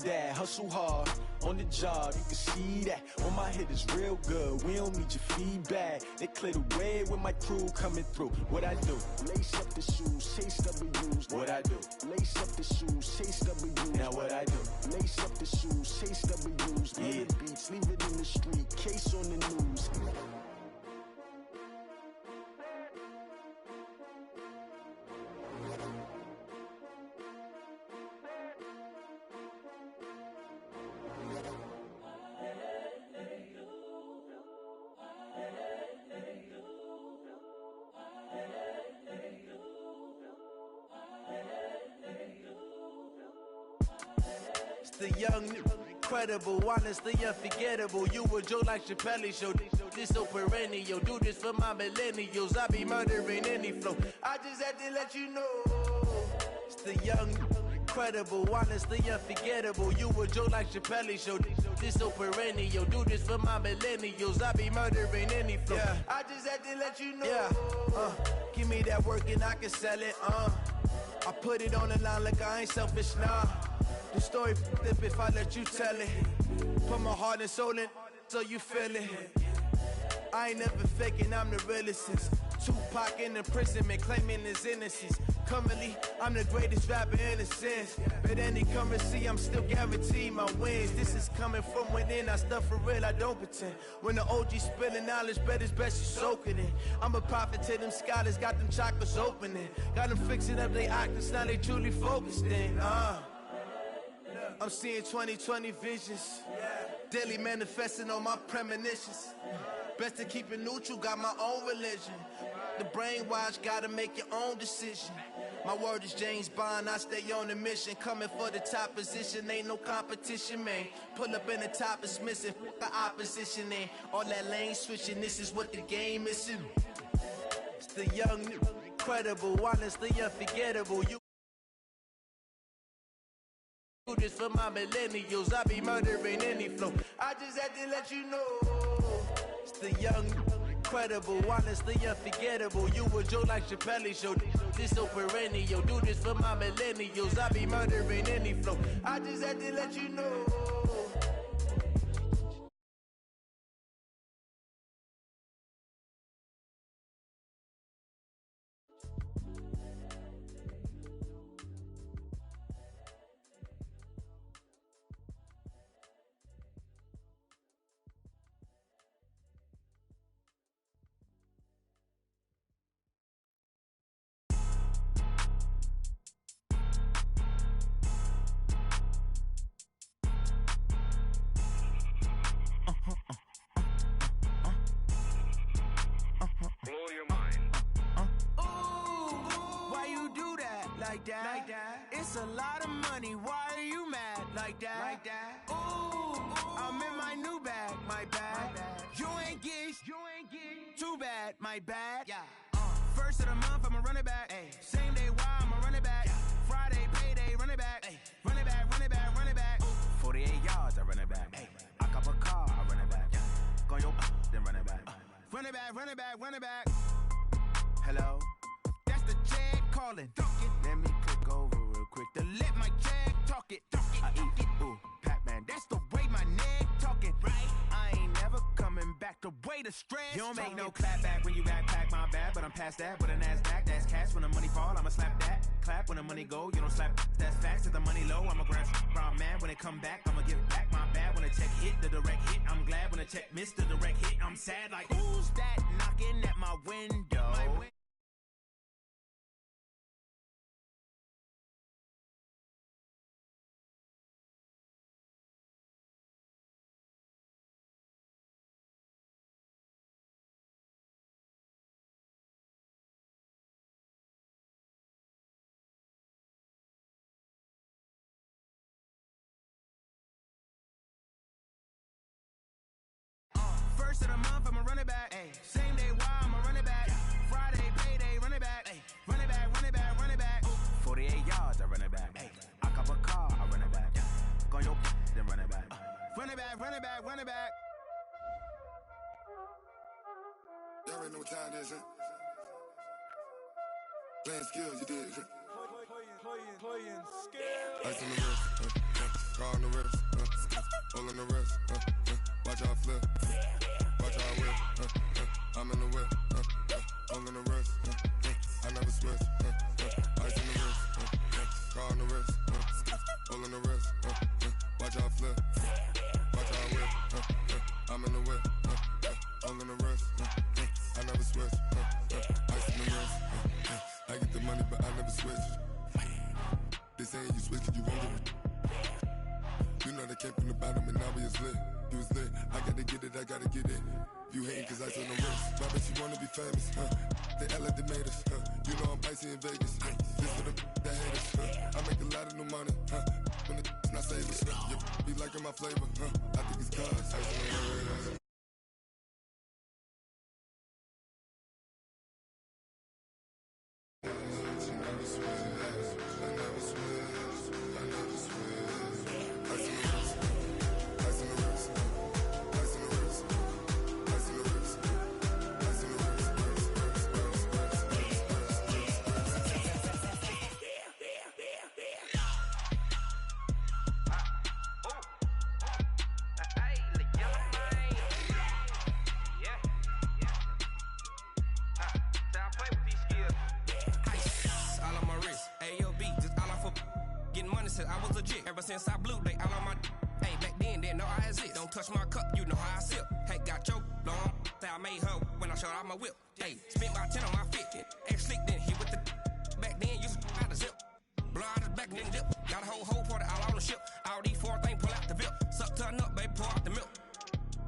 that. Hustle hard on the job, you can see that. On my hit is real good, we don't need your feedback. They clear the way with my crew coming through. What I do? Lace up the shoes, chase W's. What I do? Lace up the shoes, chase W's. Now what I do? Lace up the shoes, chase W's. Yeah. Beats, leave it in the street, case on the news. The young, incredible, honestly unforgettable. You a Joe like Chappelle show. This so perennial. Do this for my millennials. I be murdering any flow. I just had to let you know. It's the young, incredible, honestly unforgettable. You a Joe like Chappelle show. This so perennial. Do this for my millennials. I be murdering any flow. Yeah. I just had to let you know. Yeah. Give me that work and I can sell it. I put it on the line like I ain't selfish, nah. The story flip if I let you tell it. Put my heart and soul in so you feel it. I ain't never faking, I'm the realest since Tupac in imprisonment, claiming his innocence. Currently, I'm the greatest rapper in a sense. But any currency, I'm still guaranteed my wins. This is coming from within, I stuff for real, I don't pretend. When the OG spilling knowledge, bet it's best you soak it in. I'm a prophet to them scholars, got them chakras opening. Got them fixing up they octaves, now they truly focused in. I'm seeing 2020 visions, daily manifesting on my premonitions. Best to keep it neutral, got my own religion. The brainwash, gotta make your own decision. My word is James Bond, I stay on the mission. Coming for the top position, ain't no competition, man. Pull up in the top, it's missing, the opposition ain't. All that lane switching, this is what the game is. It's the young, incredible, honestly unforgettable. You do this for my millennials, I be murdering any flow. I just had to let you know. It's the young, incredible, honestly unforgettable. You a Joe like Chappelle show. This so perennial. Do this for my millennials, I be murdering any flow. I just had to let you know. Like that. It's a lot of money. Why are you mad like that? Ooh, I'm in my new bag, my bad. You ain't get too bad, my bad. Yeah. First of the month, I'ma run it back. Ay. Same day, why I'ma run it back. Yeah. Friday, payday, run it back. Ay. Run it back, run it back, run it back. Ooh. 48 yards, I run it back. Ay. I cop a car, I run it back. Yeah. Go your then run it back. Run it back, run it back, run it back. Hello? That's the check calling. Let me click over real quick to let my check talk it. I eat it, ooh, Pac-Man. That's the way my neck talking. Right? I ain't never coming back the way the stress. You don't make no clap back when you backpack, my bad. But I'm past that with a NASDAQ. That's cash when the money fall. I'ma slap that. Clap when the money go. You don't slap. That's facts. If the money low, I'ma grab brown man. When it come back, I'ma give back my bad. When the check hit, the direct hit. I'm glad when the check missed the direct hit. I'm sad like who's that knocking at my window? First of the month, I'ma run it back. Ay. Same day, why I'ma run it back. Friday, payday, run it back. Ay. Run it back, run it back, run it back. Ooh. 48 yards, I run it back. Ay. I cop a car, I run it back. Go your then run it back. Run it back, run it back, run it back. Y'all already know what time it is, huh? Playing skills, you did. Playing skills. Ice on the wrist, car on the wrist. all in the wrist. Watch how I flip. Watch how I whip. I'm in the whip. All in the wrist. I never switch. Ice in the wrist. Car on the wrist. All in the wrist. Watch how I flip. Watch how I whip. I'm in the whip. All in the wrist. I never switch. Ice in the wrist. I get the money, but I never switch. They saying you switch, you won't get it. You know they came from the bottom and now we is lit. You was lit, I gotta get it, I gotta get it. You hating cause ice on the wrist. My bitch, you wanna be famous, They act like they made us, You know I'm icy in Vegas, This for the that hate us, I make a lot of new money, When it's not savers, You be liking my flavor, I think it's cause ice on the wrist. I was legit. Ever since I blew, they all on my hey, back then, didn't know I exist. Don't touch my cup, you know how I sip. Hey, got your long. Say I made her when I showed out my whip. Hey, spent my 10 on my fit. Ex slick, then hit with the back then, used to out the zip. Blow out his back, then dip. Got a whole party all on the ship. All these four things, pull out the VIP. Suck to a nut, baby, pour out the milk.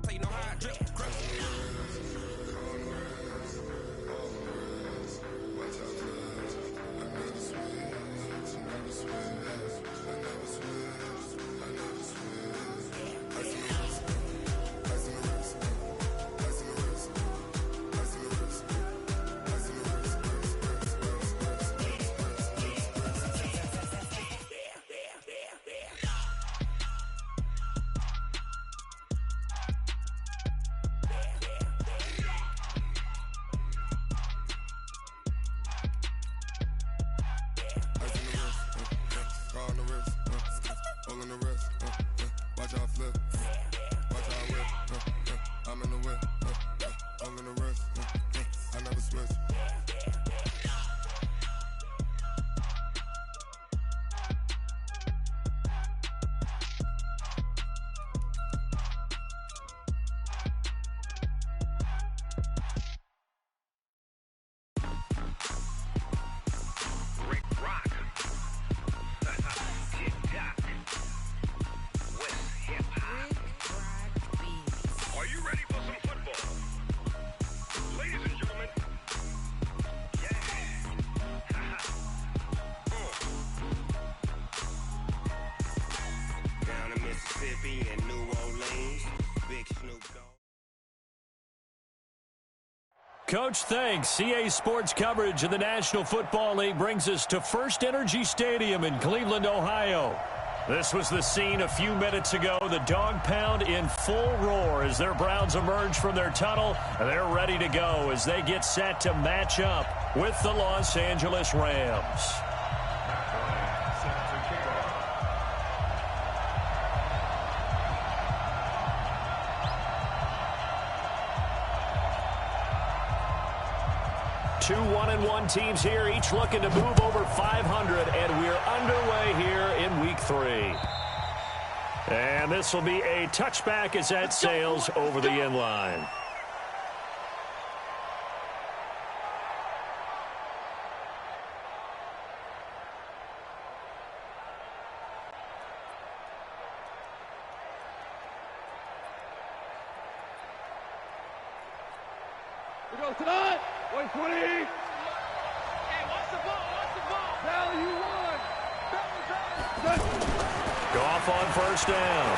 So you know how I drip. Crap. Coach, thanks. CA Sports coverage of the National Football League brings us to First Energy Stadium in Cleveland, Ohio. This was the scene a few minutes ago. The dog pound in full roar as their Browns emerge from their tunnel. They're ready to go as they get set to match up with the Los Angeles Rams. 2 1-1 teams here, each looking to move over 500, and we're underway here in Week 3. And this will be a touchback as that sails over the end line. We go tonight. 120. Hey, watch the ball. Watch the ball. Value one. Goff on first down.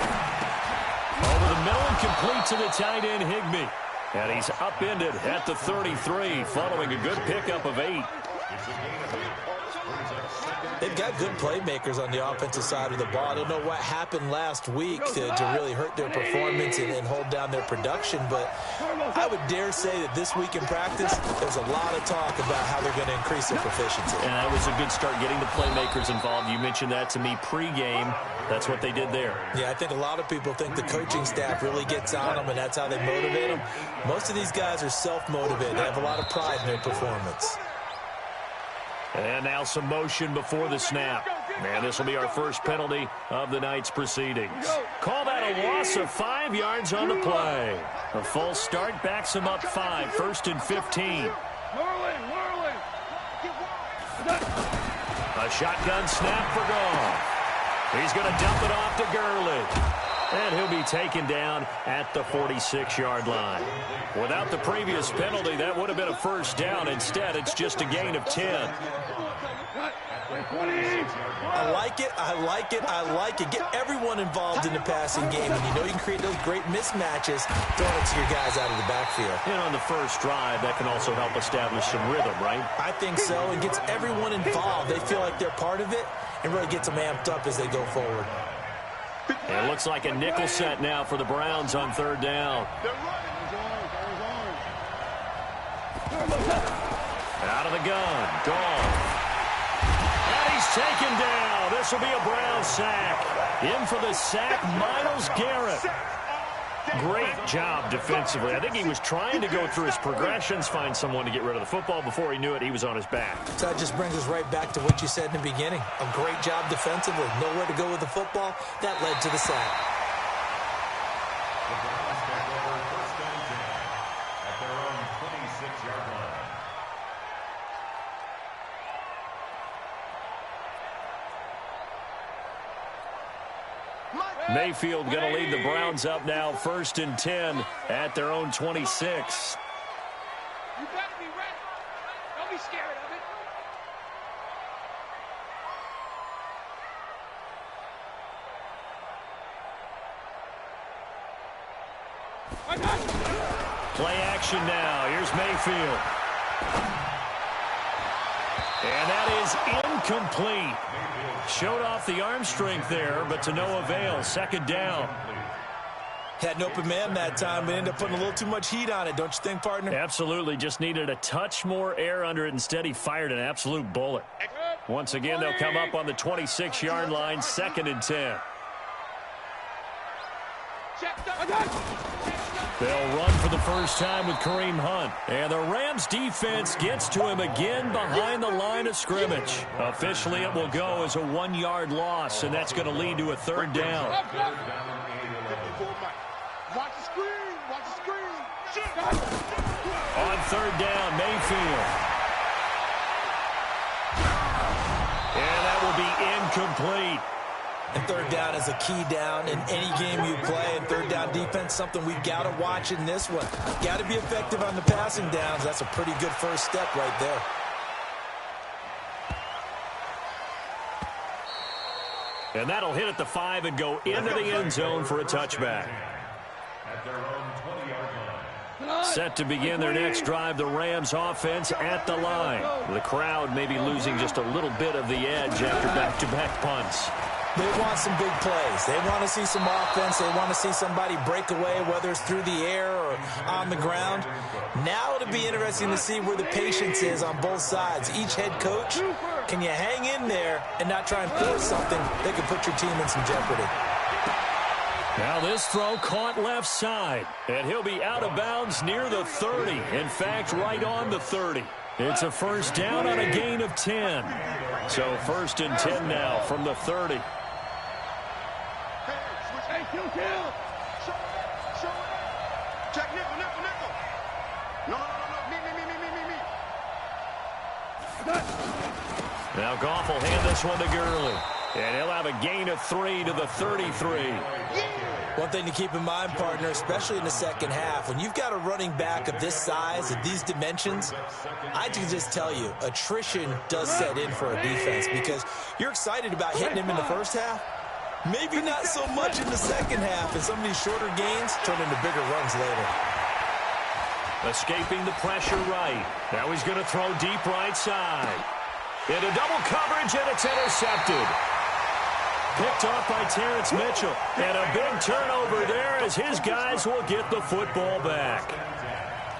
Over the middle and complete to the tight end, Higbee. And he's upended at the 33 following a good pickup of 8. They've got good playmakers on the offensive side of the ball. I don't know what happened last week to really hurt their performance and hold down their production, but I would dare say that this week in practice, there's a lot of talk about how they're going to increase their proficiency. And that was a good start getting the playmakers involved. You mentioned that to me pregame. That's what they did there. Yeah, I think a lot of people think the coaching staff really gets on them, and that's how they motivate them. Most of these guys are self-motivated. They have a lot of pride in their performance. And now some motion before the snap. And this will be our first penalty of the night's proceedings. Call that a loss of 5 yards on the play. A false start backs him up 5, 1st and 15. A shotgun snap for Goff. He's going to dump it off to Gurley. And he'll be taken down at the 46-yard line. Without the previous penalty, that would have been a first down. Instead, it's just a gain of 10. I like it, I like it, I like it. Get everyone involved in the passing game, and you know you can create those great mismatches throwing it to your guys out of the backfield. And on the first drive, that can also help establish some rhythm, right? I think so. It gets everyone involved. They feel like they're part of it, and really gets them amped up as they go forward. And it looks like a nickel set now for the Browns on 3rd down. Out of the gun, Goff. And he's taken down. This will be a Brown sack. In for the sack, Myles Garrett. Great job defensively. I think he was trying to go through his progressions, find someone to get rid of the football. Before he knew it, he was on his back. So that just brings us right back to what you said in the beginning. A great job defensively. Nowhere to go with the football. That led to the sack. The Browns take over 1st and 10 at their own 26-yard line. Mayfield going to lead the Browns up now, 1st and 10 at their own 26. You better be ready. Don't be scared of it. Play action now. Here's Mayfield. And that is incomplete. Showed off the arm strength there, but to no avail. 2nd down. Had an open man that time, but ended up putting a little too much heat on it, don't you think, partner? Absolutely. Just needed a touch more air under it. Instead, he fired an absolute bullet. Once again, they'll come up on the 26-yard line, 2nd and 10. They'll run for the first time with Kareem Hunt. And the Rams defense gets to him again behind the line of scrimmage. Officially, it will go as a 1-yard loss, and that's going to lead to a 3rd down. Watch the screen. Watch the screen. On 3rd down, Mayfield. And that will be incomplete. And 3rd down is a key down in any game you play. And 3rd down defense, something we've got to watch in this one. Got to be effective on the passing downs. That's a pretty good first step right there. And that'll hit at the 5 and go into the end zone for a touchback. At their own 20-yard line. Set to begin their next drive, the Rams offense at the line. The crowd may be losing just a little bit of the edge after back-to-back punts. They want some big plays. They want to see some offense. They want to see somebody break away, whether it's through the air or on the ground. Now it'll be interesting to see where the patience is on both sides. Each head coach, can you hang in there and not try and force something that could put your team in some jeopardy? Now this throw caught left side, and he'll be out of bounds near the 30. In fact, right on the 30. It's a first down on a gain of 10. So 1st and 10 now from the 30. Hey, kill. Show it. Check nickel. No. Me. Now Goff will hand this one to Gurley. And he'll have a gain of 3 to the 33. One thing to keep in mind, partner, especially in the second half, when you've got a running back of this size, of these dimensions, I can just tell you, attrition does set in for a defense because you're excited about hitting him in the first half. Maybe not so much in the second half, and some of these shorter gains turn into bigger runs later. Escaping the pressure right. Now he's going to throw deep right side. Into double coverage, and it's intercepted. Picked off by Terrence Mitchell. And a big turnover there as his guys will get the football back.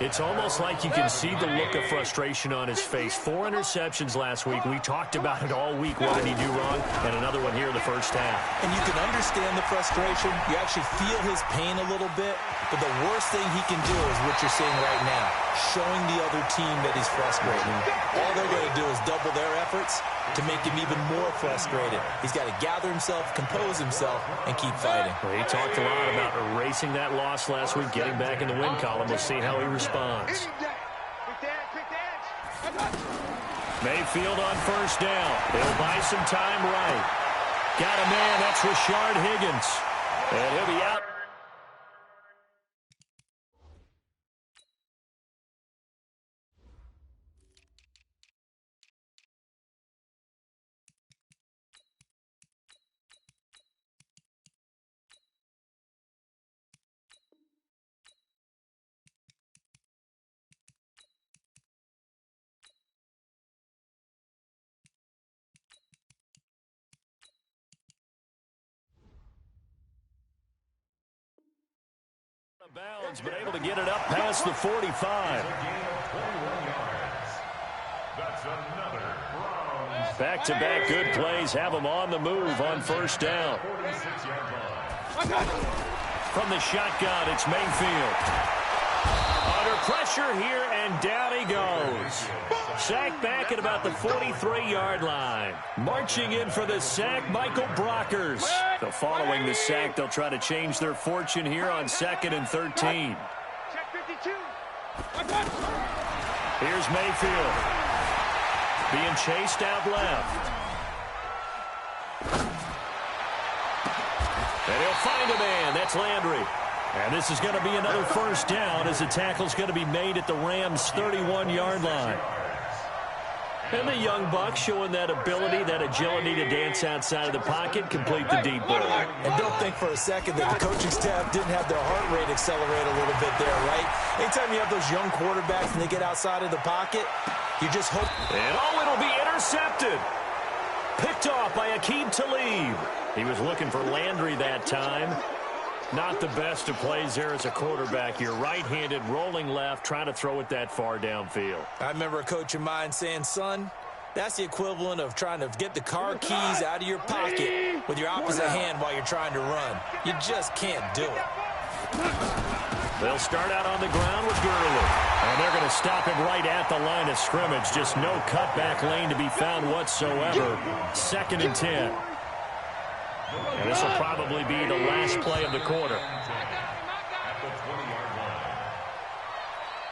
It's almost like you can see the look of frustration on his face. 4 interceptions last week. We talked about it all week. What did he do wrong? And another one here in the first half. And you can understand the frustration. You actually feel his pain a little bit. But the worst thing he can do is what you're seeing right now, showing the other team that he's frustrated. All they're going to do is double their efforts to make him even more frustrated. He's got to gather himself, compose himself, and keep fighting. Well, he talked a lot about erasing that loss last week, getting back in the win column. We'll see how he responds. Mayfield on first down. He'll buy some time right. Got a man. That's Rashard Higgins. And he'll be out. Bounds, but able to get it up past the 45. Back-to-back good plays have them on the move on first down. From the shotgun, it's Mayfield. Under pressure here, and down he goes. Sacked back at about the 43-yard line. Marching in for the sack, Michael Brockers. So following the sack, they'll try to change their fortune here on 2nd and 13. Here's Mayfield. Being chased out left. And he'll find a man. That's Landry. And this is going to be another first down as the tackle's going to be made at the Rams' 31-yard line. And the young buck showing that ability, that agility to dance outside of the pocket, complete the deep ball. And don't think for a second that the coaching staff didn't have their heart rate accelerate a little bit there, right? Anytime you have those young quarterbacks and they get outside of the pocket, you just hope. And it'll be intercepted. Picked off by Aqib Talib. He was looking for Landry that time. Not the best of plays there as a quarterback. You're right-handed, rolling left, trying to throw it that far downfield. I remember a coach of mine saying, son, that's the equivalent of trying to get the car keys out of your pocket with your opposite hand while you're trying to run. You just can't do it. They'll start out on the ground with Gurley. And they're going to stop him right at the line of scrimmage. Just no cutback lane to be found whatsoever. 2nd and 10. And this will probably be the last play of the quarter. At the 20-yard line.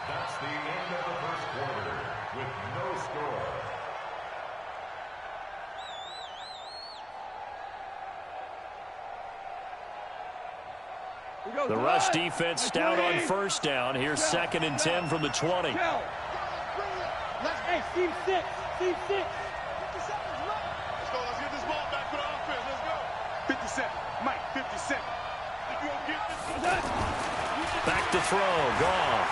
That's the end of the first quarter with no score. The rush defense stout on first down. Here's 2nd and 10 from the 20. Hey, Steve 6. Steve 6. 57, Mike, 57. Back to throw, Goff.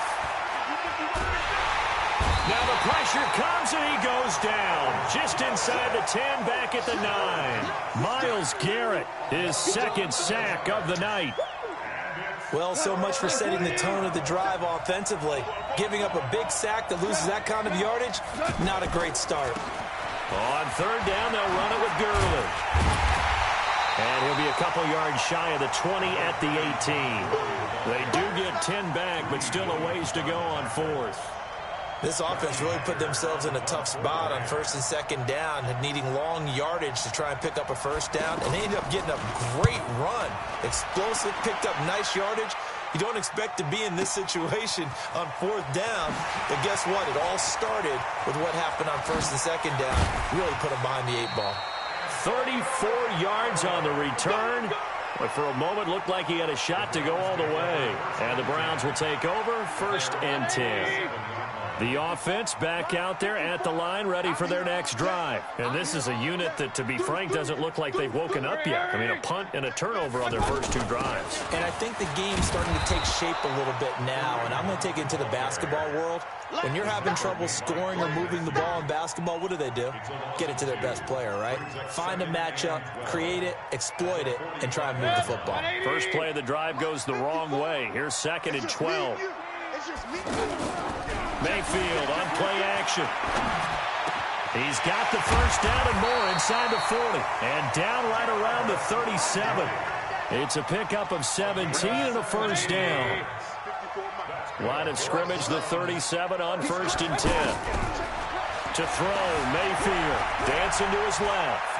Now the pressure comes and he goes down. Just inside the 10, back at the 9. Myles Garrett, his 2nd sack of the night. Well, so much for setting the tone of the drive offensively. Giving up a big sack that loses that kind of yardage, not a great start. On 3rd down, they'll run it with Gurley. And he'll be a couple yards shy of the 20 at the 18. They do get 10 back, but still a ways to go on 4th. This offense really put themselves in a tough spot on 1st and 2nd down, needing long yardage to try and pick up a first down, and they ended up getting a great run. Explosive, picked up nice yardage. You don't expect to be in this situation on 4th down, but guess what? It all started with what happened on 1st and 2nd down. Really put them behind the 8 ball. 34 yards on the return, but for a moment looked like he had a shot to go all the way. And the Browns will take over, 1st and 10. The offense back out there at the line, ready for their next drive. And this is a unit that, to be frank, doesn't look like they've woken up yet. I mean, a punt and a turnover on their first 2 drives. And I think the game's starting to take shape a little bit now, and I'm going to take it into the basketball world. When you're having trouble scoring or moving the ball in basketball, what do? Get it to their best player, right? Find a matchup, create it, exploit it, and try and move the football. First play of the drive goes the wrong way. Here's 2nd and 12. Mayfield on play action. He's got the first down and more inside the 40. And down right around the 37. It's a pickup of 17 and a first down. Line of scrimmage, the 37 on 1st and 10. To throw, Mayfield dancing to his left.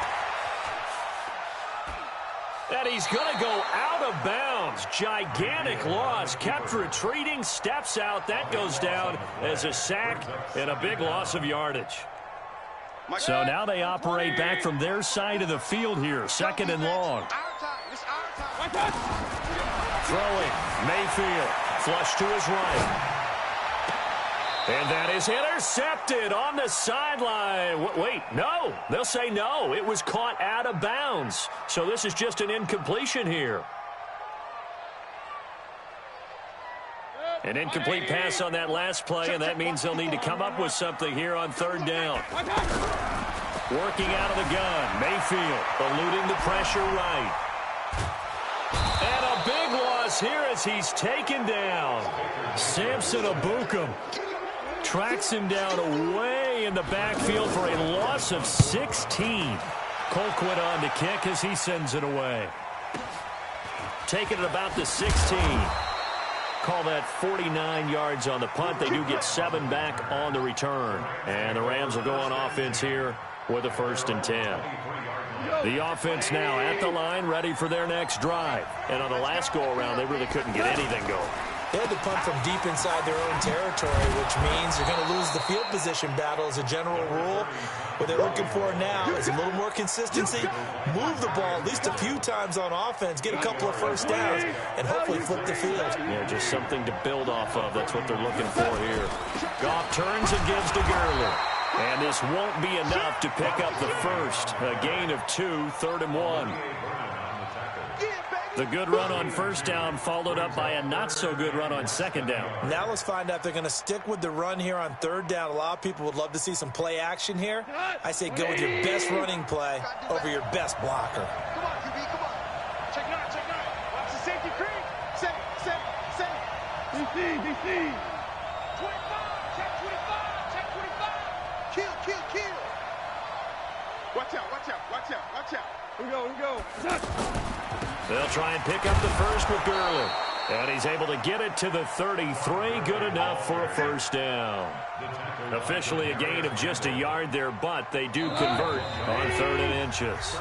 And he's going to go out of bounds. Gigantic loss. Kept retreating, steps out. That goes down as a sack and a big loss of yardage. So now they operate back from their side of the field here. 2nd and long. Throwing, Mayfield. Flush to his right. And that is intercepted on the sideline. Wait, no. They'll say no. It was caught out of bounds. So this is just an incompletion here. An incomplete pass on that last play, and that means they'll need to come up with something here on 3rd down. Working out of the gun, Mayfield eluding the pressure right. And a big loss here as he's taken down. Samson Abukum tracks him down away in the backfield for a loss of 16. Colquitt on to kick as he sends it away. Taking it about the 16. Call that 49 yards on the punt. They do get 7 back on the return. And the Rams will go on offense here with a 1st and 10. The offense now at the line, ready for their next drive. And on the last go-around, they really couldn't get anything going. They had to punt from deep inside their own territory, which means you're going to lose the field position battle as a general rule. What they're looking for now is a little more consistency, move the ball at least a few times on offense, get a couple of first downs, and hopefully flip the field. Yeah, just something to build off of. That's what they're looking for here. Goff turns and gives to Gurley. And this won't be enough to pick up the first. A gain of 2, 3rd and 1. The good run on 1st down followed up by a not-so-good run on 2nd down. Now let's find out if they're going to stick with the run here on 3rd down. A lot of people would love to see some play action here. I say go with your best running play over your best blocker. Come on, QB, come on. Check 9, check 9. Watch the safety creep. Set. DC. 25, check 25. Kill. Watch out. Here we go. They'll try and pick up the first with Gurley. And he's able to get it to the 33. Good enough for a first down. Officially a gain of just a yard there, but they do convert on 3rd and inches.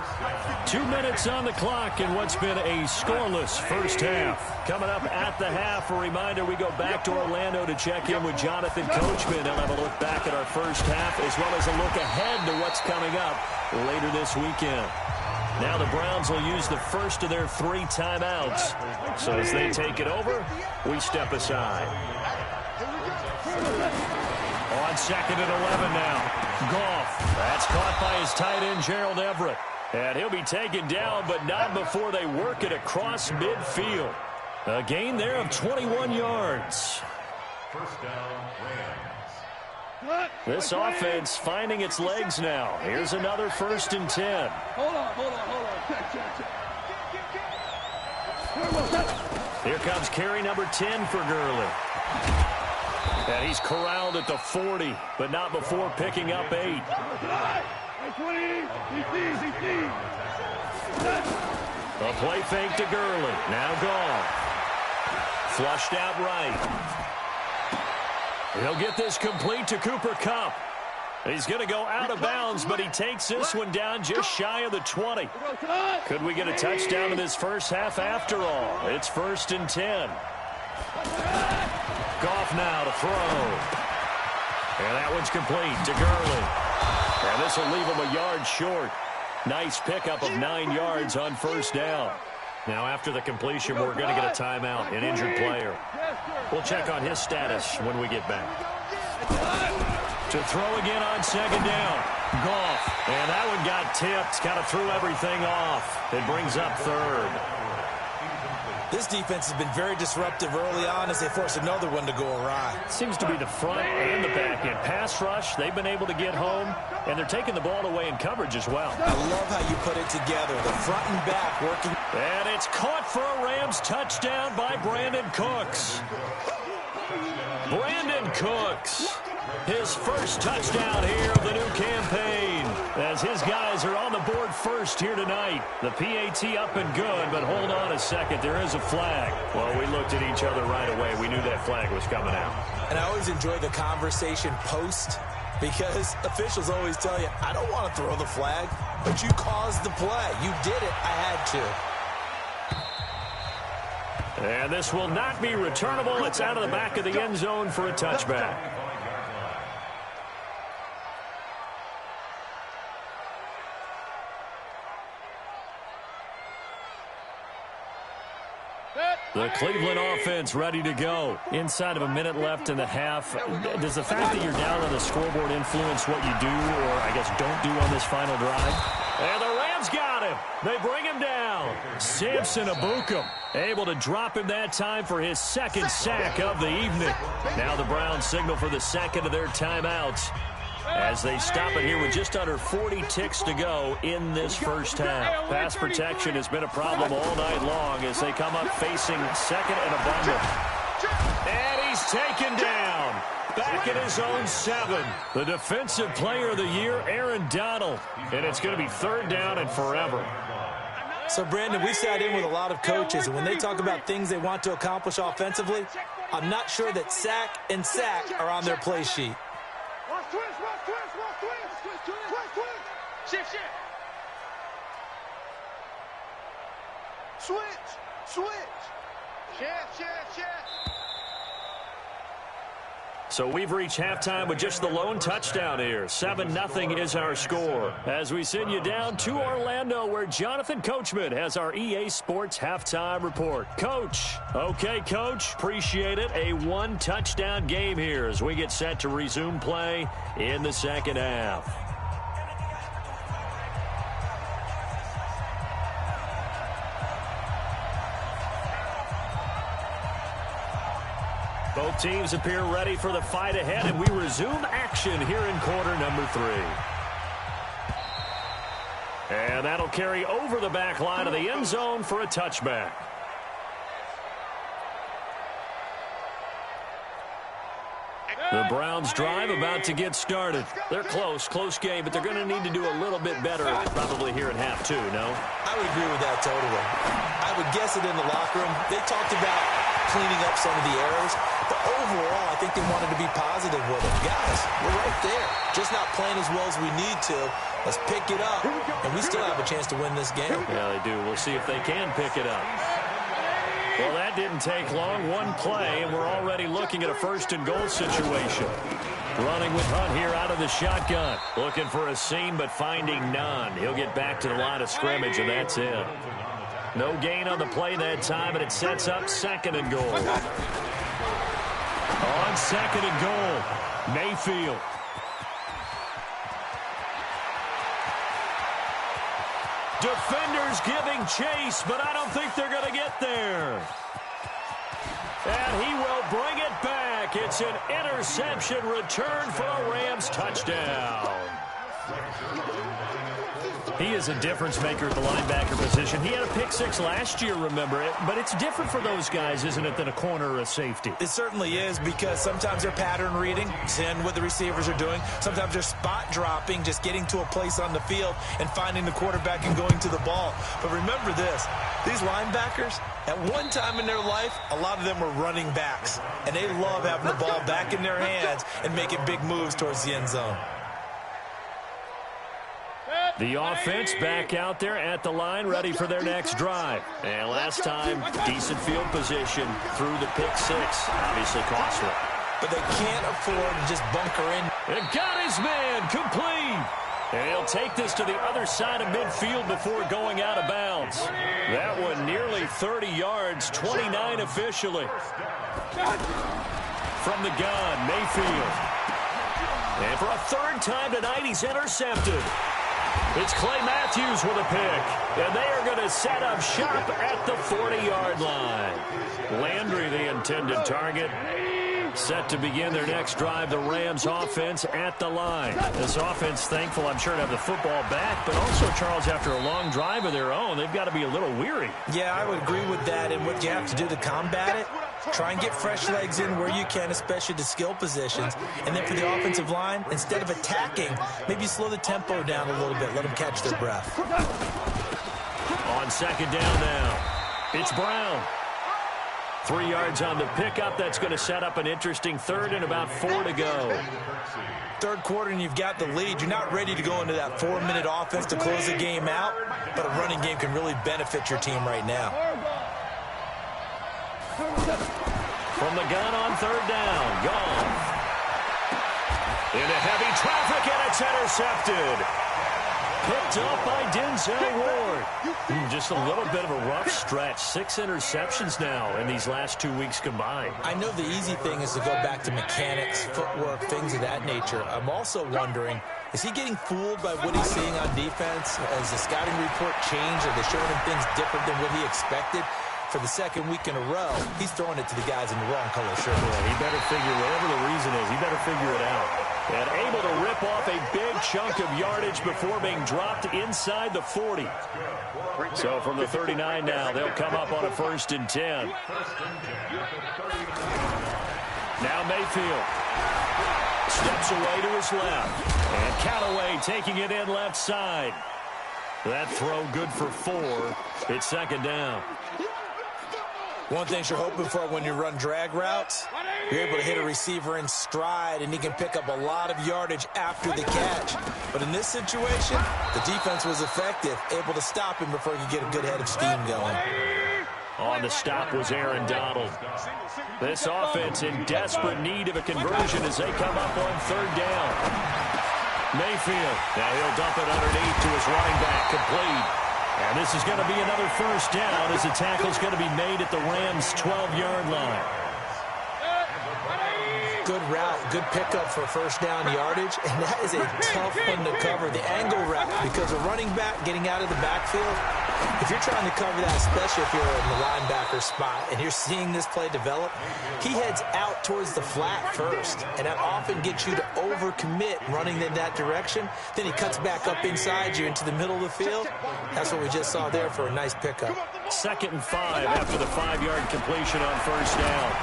2 minutes on the clock in what's been a scoreless first half. Coming up at the half, a reminder we go back to Orlando to check in with Jonathan Coachman. He'll have a look back at our first half as well as a look ahead to what's coming up later this weekend. Now the Browns will use the first of their 3 timeouts. So as they take it over, we step aside. On 2nd and 11 now. Goff. That's caught by his tight end, Gerald Everett. And he'll be taken down, but not before they work it across midfield. A gain there of 21 yards. First down, Rams. This offense finding its legs now. Here's another 1st and 10. Hold on. Check. Here comes carry number 10 for Gurley. And he's corralled at the 40, but not before picking up 8. A play fake to Gurley. Now gone. Flushed out right. He'll get this complete to Cooper Kupp. He's going to go out of bounds, but he takes this one down just shy of the 20. Could we get a touchdown in this first half after all? It's 1st and 10. Goff now to throw. And that one's complete to Gurley. And this will leave him a yard short. Nice pickup of 9 yards on 1st down. Now, after the completion, we're going to get a timeout, an injured player. We'll check on his status when we get back. To throw again on 2nd down. Goff. And that one got tipped. Kind of threw everything off. It brings up 3rd. This defense has been very disruptive early on as they force another one to go awry. Seems to be the front and the back end. Pass rush, they've been able to get home, and they're taking the ball away in coverage as well. I love how you put it together, the front and back working. And it's caught for a Rams touchdown by Brandon Cooks. Brandon Cooks, his first touchdown here of the new campaign, as his guys are on the board first here tonight. The PAT up and good, but hold on a second. There is a flag. Well, we looked at each other right away. We knew that flag was coming out. And I always enjoy the conversation post, because officials always tell you, I don't want to throw the flag, but you caused the play. You did it. I had to. And this will not be returnable. It's out of the back of the end zone for a touchback. The Cleveland offense ready to go. Inside of a minute left in the half. Does the fact that you're down on the scoreboard influence what you do, or I guess don't do on this final drive? And the Rams got him. They bring him down. Samson Abukum able to drop him that time for his second sack of the evening. Now the Browns signal for the second of their timeouts as they stop it here with just under 40 ticks to go in this first half. Pass protection has been a problem all night long as they come up facing second and abundant. And he's taken down. Back at his own 7. The defensive player of the year, Aaron Donald. And it's going to be third down and forever. So, Brandon, we sat in with a lot of coaches, and when they talk about things they want to accomplish offensively, I'm not sure that sack and sack are on their play sheet. So we've reached halftime with just the lone touchdown here. 7-0 is our score. As we send you down to Orlando, where Jonathan Coachman has our EA Sports halftime report. Coach. Okay, Coach. Appreciate it. A one-touchdown game here as we get set to resume play in the second half. Both teams appear ready for the fight ahead, and we resume action here in quarter number 3. And that'll carry over the back line of the end zone for a touchback. The Browns drive about to get started. They're close game, but they're going to need to do a little bit better probably here in half 2, no? I would agree with that totally. I would guess it in the locker room. They talked about cleaning up some of the errors, but overall, I think they wanted to be positive with it. Guys, we're right there. Just not playing as well as we need to. Let's pick it up, and we still have a chance to win this game. Yeah, they do. We'll see if they can pick it up. Well, that didn't take long. One play, and we're already looking at a first-and-goal situation. Running with Hunt here out of the shotgun. Looking for a seam, but finding none. He'll get back to the line of scrimmage, and that's it. No gain on the play that time, and it sets up second and goal. On second and goal, Mayfield. Defenders giving chase, but I don't think they're going to get there. And he will bring it back. It's an interception return for a Rams touchdown. He is a difference maker at the linebacker position. He had a pick 6 last year, remember it. But it's different for those guys, isn't it, than a corner or a safety? It certainly is, because sometimes they're pattern reading, seeing what the receivers are doing. Sometimes they're spot dropping, just getting to a place on the field and finding the quarterback and going to the ball. But remember this, these linebackers, at one time in their life, a lot of them were running backs. And they love having the ball back in their hands and making big moves towards the end zone. The offense back out there at the line, ready for their next drive. And last time, decent field position through the pick 6. Obviously costly. But they can't afford to just bunker in. And got his man complete. And he'll take this to the other side of midfield before going out of bounds. That one nearly 30 yards, 29 officially. From the gun, Mayfield. And for a third time tonight, he's intercepted. It's Clay Matthews with a pick, and they are going to set up shop at the 40-yard line. Landry, the intended target, set to begin their next drive. The Rams offense at the line. This offense, thankful, I'm sure, to have the football back, but also, Charles, after a long drive of their own, they've got to be a little weary. Yeah, I would agree with that, and what you have to do to combat it Try and get fresh legs in where you can, especially the skill positions. And then for the offensive line, instead of attacking, maybe slow the tempo down a little bit. Let them catch their breath. On second down now, it's Brown. 3 yards on the pickup. That's going to set up an interesting third and about 4 to go. Third quarter and you've got the lead. You're not ready to go into that 4-minute offense to close the game out, but a running game can really benefit your team right now. From the gun on third down, gone. Into heavy traffic, and it's intercepted. Picked up by Denzel Ward. Just a little bit of a rough stretch. 6 interceptions now in these last 2 weeks combined. I know the easy thing is to go back to mechanics, footwork, things of that nature. I'm also wondering, is he getting fooled by what he's seeing on defense? Has the scouting report changed? Are they showing him things different than what he expected? For the second week in a row, he's throwing it to the guys in the wrong color shirt. Yeah, he better figure, whatever the reason is, he better figure it out. And able to rip off a big chunk of yardage before being dropped inside the 40. So from the 39 now, they'll come up on a 1st and 10. Now Mayfield steps away to his left. And Callaway taking it in left side. That throw good for 4. It's second down. One thing you're hoping for when you run drag routes, you're able to hit a receiver in stride, and he can pick up a lot of yardage after the catch. But in this situation, the defense was effective, able to stop him before he could get a good head of steam going. On the stop was Aaron Donald. This offense in desperate need of a conversion as they come up on third down. Mayfield, now he'll dump it underneath to his running back, complete. And this is going to be another 1st down as the tackle's going to be made at the Rams' 12-yard line. Good route, good pickup for 1st down yardage, and that is a tough one to cover. The angle route, because a running back getting out of the backfield, if you're trying to cover that, especially if you're in the linebacker spot and you're seeing this play develop, he heads out towards the flat first, and that often gets you to overcommit running in that direction. Then he cuts back up inside you into the middle of the field. That's what we just saw there for a nice pickup. 2nd and 5 after the 5-yard completion on 1st down.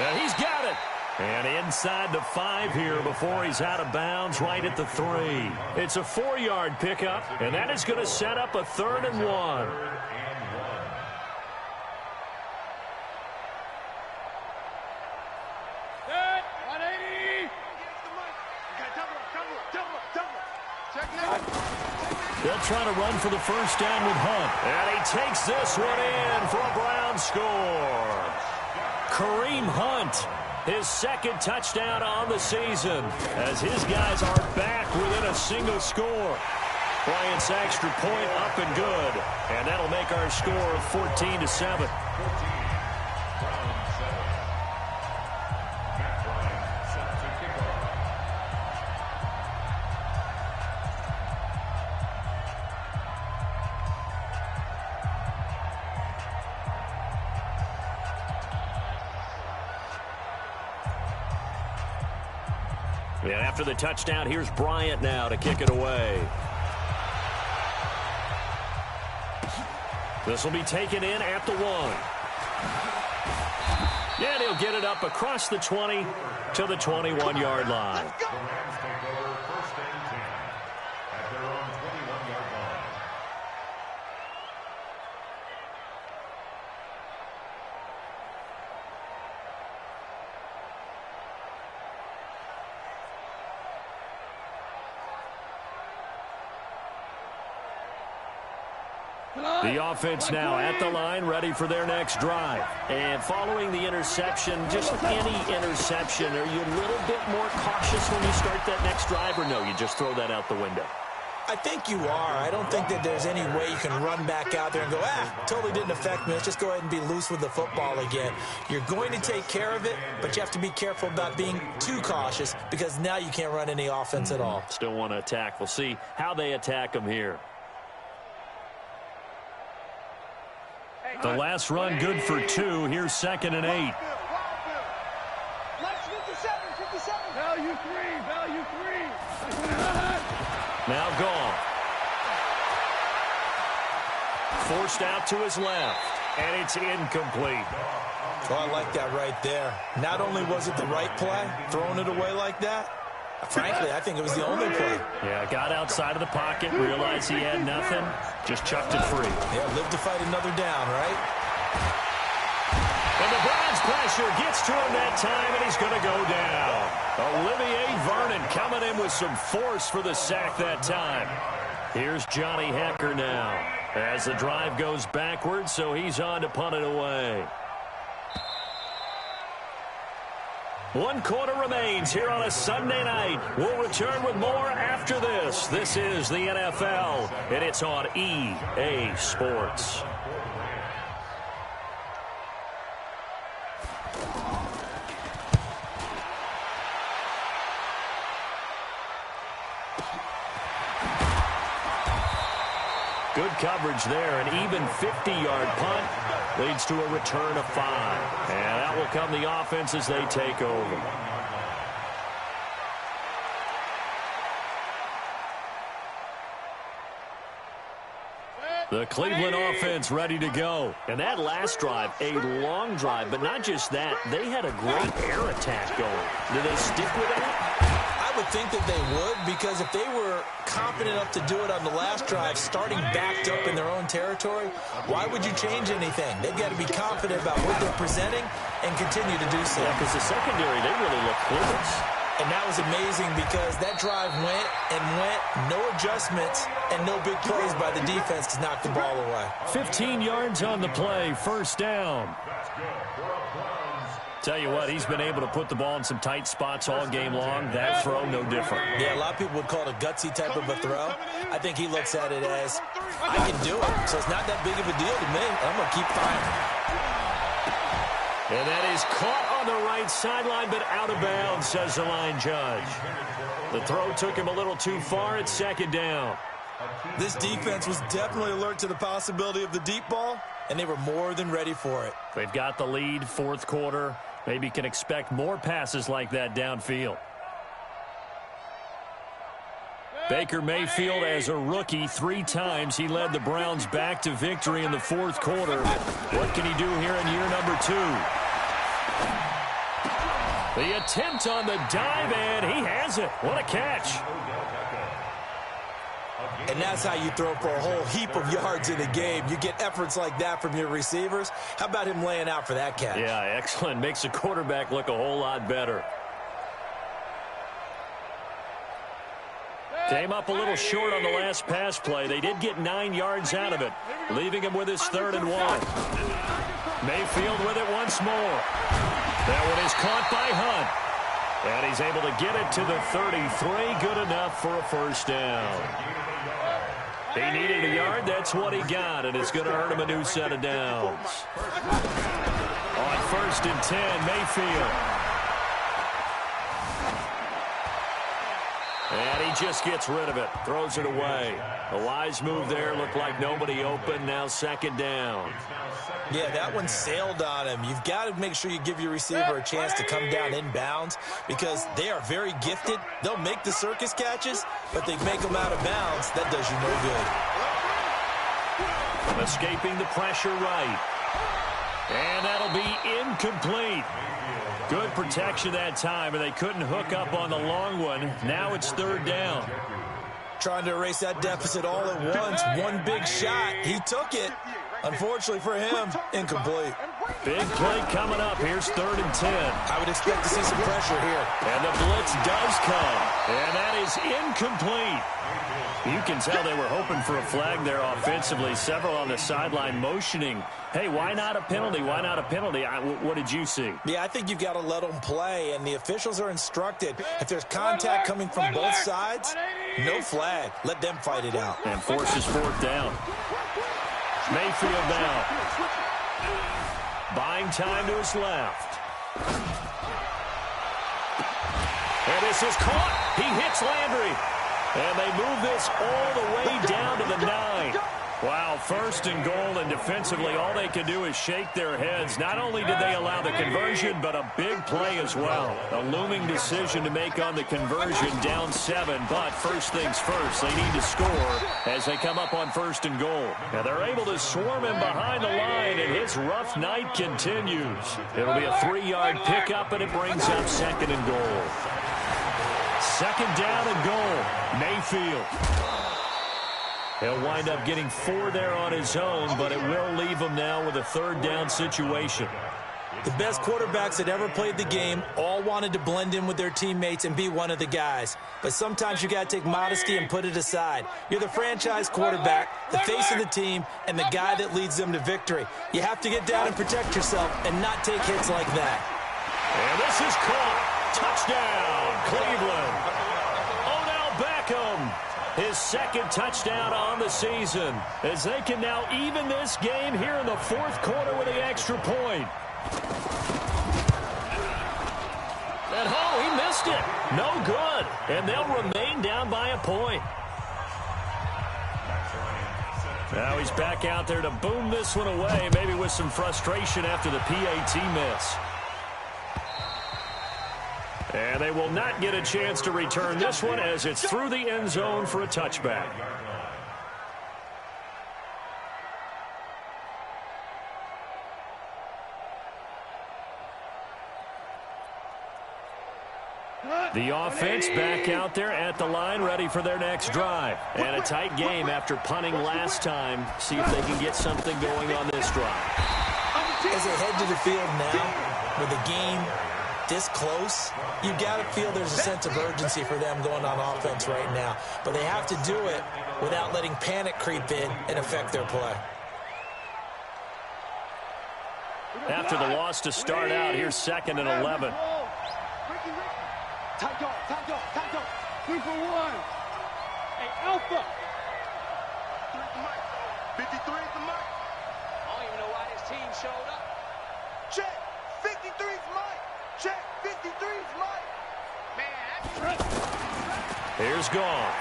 And he's got it. And inside the 5 here before he's out of bounds, right at the 3. It's a 4-yard pickup, and that is going to set up a 3rd and 1. They'll try to run for the 1st down with Hunt. And he takes this one in for a Brown score. Kareem Hunt, his 2nd touchdown on the season, as his guys are back within a single score. Bryant's extra point up and good, and that'll make our score 14-7. And after the touchdown, here's Bryant now to kick it away. This will be taken in at the 1. And he'll get it up across the 20 to the 21-yard line. Rams take over 1st and 10 at their own 21-yard line. The offense now at the line, ready for their next drive. And following the interception, just any interception, are you a little bit more cautious when you start that next drive, or no, you just throw that out the window? I think you are. I don't think that there's any way you can run back out there and go, totally didn't affect me. Let's just go ahead and be loose with the football again. You're going to take care of it, but you have to be careful about being too cautious because now you can't run any offense at all. Still want to attack. We'll see how they attack them here. The last run good for 2. Here's 2nd and 8. Value 3. Now gone. Forced out to his left, and it's incomplete. Oh, I like that right there. Not only was it the right play, throwing it away like that, frankly, I think it was the only play. Yeah, got outside of the pocket, realized he had nothing, just chucked it free. Yeah, live to fight another down, right? And the Browns pressure gets to him that time, and he's going to go down. Olivier Vernon coming in with some force for the sack that time. Here's Johnny Hecker now as the drive goes backwards, so he's on to punt it away. 1 quarter remains here on a Sunday night. We'll return with more after this. This is the NFL, and it's on EA Sports. Good coverage there. An even 50-yard punt leads to a return of 5. And that will come the offense as they take over. The Cleveland offense ready to go. And that last drive, a long drive, but not just that. They had a great air attack going. Do they stick with that? I would think that they would, because if they were confident enough to do it on the last drive, starting backed up in their own territory, why would you change anything? They've got to be confident about what they're presenting and continue to do so. Yeah, because the secondary, they really look clueless. And that was amazing because that drive went and went, no adjustments, and no big plays by the defense to knock the ball away. 15 yards on the play, first down. Tell you what, he's been able to put the ball in some tight spots all game long. That throw, no different. Yeah, a lot of people would call it a gutsy type of a throw. I think he looks at it as, I can do it, so it's not that big of a deal to me. I'm going to keep firing. And that is caught on the right sideline, but out of bounds, says the line judge. The throw took him a little too far. It's second down. This defense was definitely alert to the possibility of the deep ball, and they were more than ready for it. They've got the lead, fourth quarter. Maybe can expect more passes like that downfield. Baker Mayfield, as a rookie, 3 times he led the Browns back to victory in the fourth quarter. What can he do here in year number 2? The attempt on the dive, and he has it. What a catch. And that's how you throw for a whole heap of yards in a game. You get efforts like that from your receivers. How about him laying out for that catch? Yeah, excellent. Makes the quarterback look a whole lot better. Came up a little short on the last pass play. They did get 9 yards out of it, leaving him with his 3rd and 1. Mayfield with it once more. That one is caught by Hunt. And he's able to get it to the 33. Good enough for a first down. He needed a yard. That's what he got, and it's going to earn him a new set of downs. On 1st and 10, Mayfield. And he just gets rid of it, throws it away. A wise move there, looked like nobody open, now second down. Yeah, that one sailed on him. You've got to make sure you give your receiver a chance to come down inbounds because they are very gifted. They'll make the circus catches, but they make them out of bounds. That does you no good. Escaping the pressure right. And that'll be incomplete. Good protection that time, and they couldn't hook up on the long one. Now it's 3rd down. Trying to erase that deficit all at once. One big shot. He took it. Unfortunately for him, incomplete. Big play coming up. Here's 3rd and 10. I would expect to see some pressure here. And the blitz does come. And that is incomplete. You can tell they were hoping for a flag there offensively. Several on the sideline motioning. Hey, why not a penalty? Why not a penalty? What did you see? Yeah, I think you've got to let them play, and the officials are instructed. If there's contact coming from both sides, no flag. Let them fight it out. And forces 4th down. Mayfield now. Buying time to his left. And this is caught. He hits Landry. And they move this all the way down to the 9. Wow, first and goal, and defensively all they can do is shake their heads. Not only did they allow the conversion, but a big play as well. A looming decision to make on the conversion, down 7, but first things first, they need to score as they come up on first and goal. Now they're able to swarm him behind the line, and his rough night continues. It'll be a 3-yard pickup, and it brings up second and goal. Second down and goal, Mayfield. He'll wind up getting 4 there on his own, but it will leave him now with a third down situation. The best quarterbacks that ever played the game all wanted to blend in with their teammates and be one of the guys. But sometimes you got to take modesty and put it aside. You're the franchise quarterback, the face of the team, and the guy that leads them to victory. You have to get down and protect yourself and not take hits like that. And this is caught. Touchdown, Cleveland. Odell Beckham. His second touchdown on the season, as they can now even this game here in the fourth quarter with the extra point. And he missed it. No good. And they'll remain down by a point. Now he's back out there to boom this one away, maybe with some frustration after the PAT miss. And they will not get a chance to return this one as it's through the end zone for a touchback. The offense back out there at the line, ready for their next drive. And a tight game after punting last time. See if they can get something going on this drive. As they head to the field now, with the game this close, you got to feel there's a sense of urgency for them going on offense right now. But they have to do it without letting panic creep in and affect their play. After the loss to start out, here's 2nd and 11. Tight dog. 3 for 1. Hey, Alpha. 53 is the mark. I don't even know why this team showed up. Check. 53's Mike. Check. 53's Mike. Man, Here's Gone.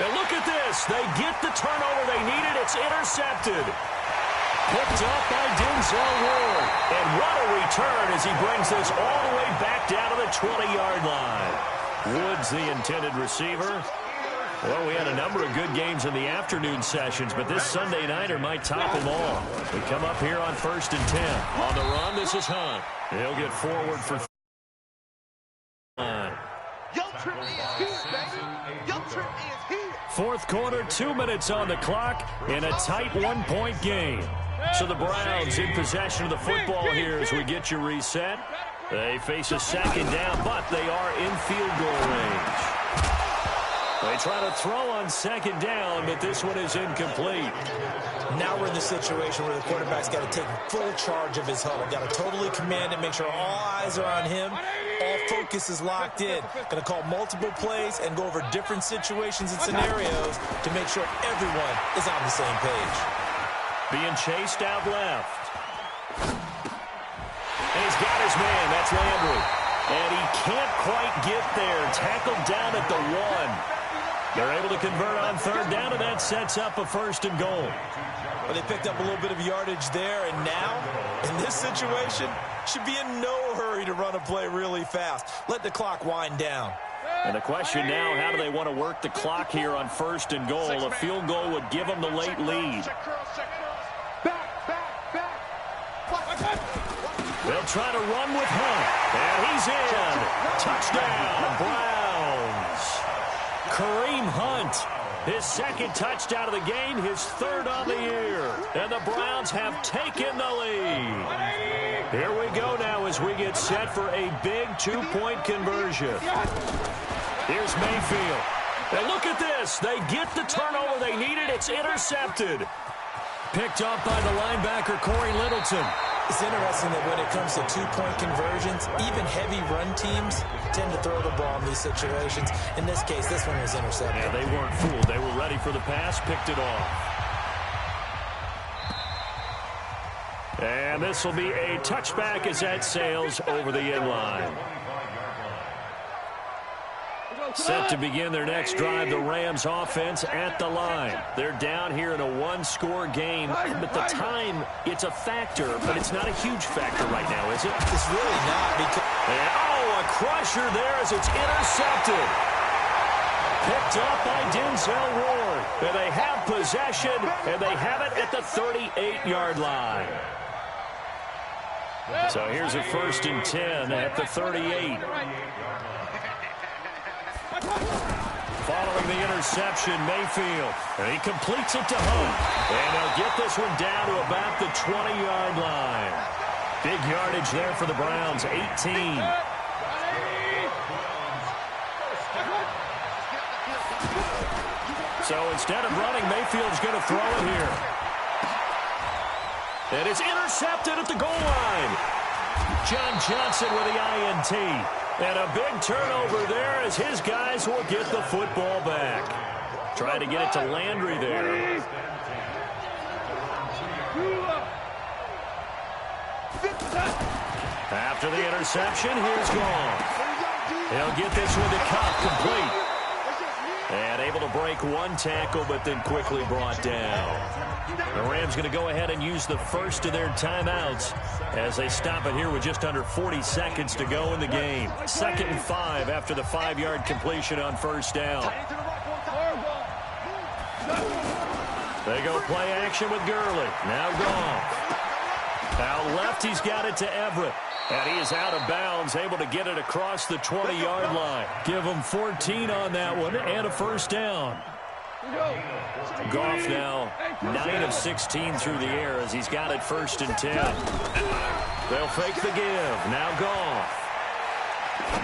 And look at this. They get the turnover they needed. It's intercepted. Picked up by Denzel Ward. And what a return as he brings this all the way back down to the 20-yard line. Woods the intended receiver. Well, we had a number of good games in the afternoon sessions, but this Sunday nighter might top them all. We come up here on 1st and 10. On the run, this is Hunt. He'll get forward for fourth quarter, 2 minutes on the clock in a tight 1-point game. So the Browns in possession of the football here as we get you reset. They face a second down, but they are in field goal range. They try to throw on second down, but this one is incomplete. Now we're in the situation where the quarterback's got to take full charge of his huddle. Got to totally command it, make sure all eyes are on him. All focus is locked in. Going to call multiple plays and go over different situations and scenarios to make sure everyone is on the same page. Being chased out left. And he's got his man. That's Landry. And he can't quite get there. Tackled down at the 1. They're able to convert on third down, and that sets up a 1st and goal. Well, they picked up a little bit of yardage there, and now, in this situation, should be in no hurry to run a play really fast. Let the clock wind down. And the question now, how do they want to work the clock here on 1st and goal? A field goal would give them the late lead. They'll try to run with Hunt. And he's in. Touchdown, Browns. Kareem Hunt, his second touchdown of the game, his third on the year. And the Browns have taken the lead. Here we go now as we get set for a big 2-point conversion. Here's Mayfield. And look at this. They get the turnover they needed. It's intercepted. Picked up by the linebacker, Corey Littleton. It's interesting that when it comes to 2-point conversions, even heavy run teams tend to throw the ball in these situations. In this case, this one was intercepted. Yeah, they weren't fooled. They were ready for the pass, picked it off. And this will be a touchback as that sails over the end line. Set to begin their next drive, the Rams offense at the line. They're down here in a one-score game, but the time, it's a factor, but it's not a huge factor right now, is it? It's really not. A crusher there as it's intercepted. Picked up by Denzel Ward. And they have possession, and they have it at the 38-yard line. So here's a 1st and 10 at the 38. Following the interception, Mayfield. And he completes it to Hunt. And they'll get this one down to about the 20-yard line. Big yardage there for the Browns, 18. So instead of running, Mayfield's going to throw it here. And it's intercepted at the goal line. John Johnson with the INT. And a big turnover there as his guys will get the football back. Trying to get it to Landry there. After the interception, here's Goff. He'll get this one to Cup, complete. And able to break one tackle, but then quickly brought down. The Rams going to go ahead and use the first of their timeouts as they stop it here with just under 40 seconds to go in the game. 2nd and 5 after the 5-yard completion on first down. They go play action with Gurley. Now Goff. Out left, he's got it to Everett. And he is out of bounds, able to get it across the 20-yard line. Give him 14 on that one and a first down. Goff now 9 of 16 through the air as he's got it 1st and 10. They'll fake the give. Now Goff.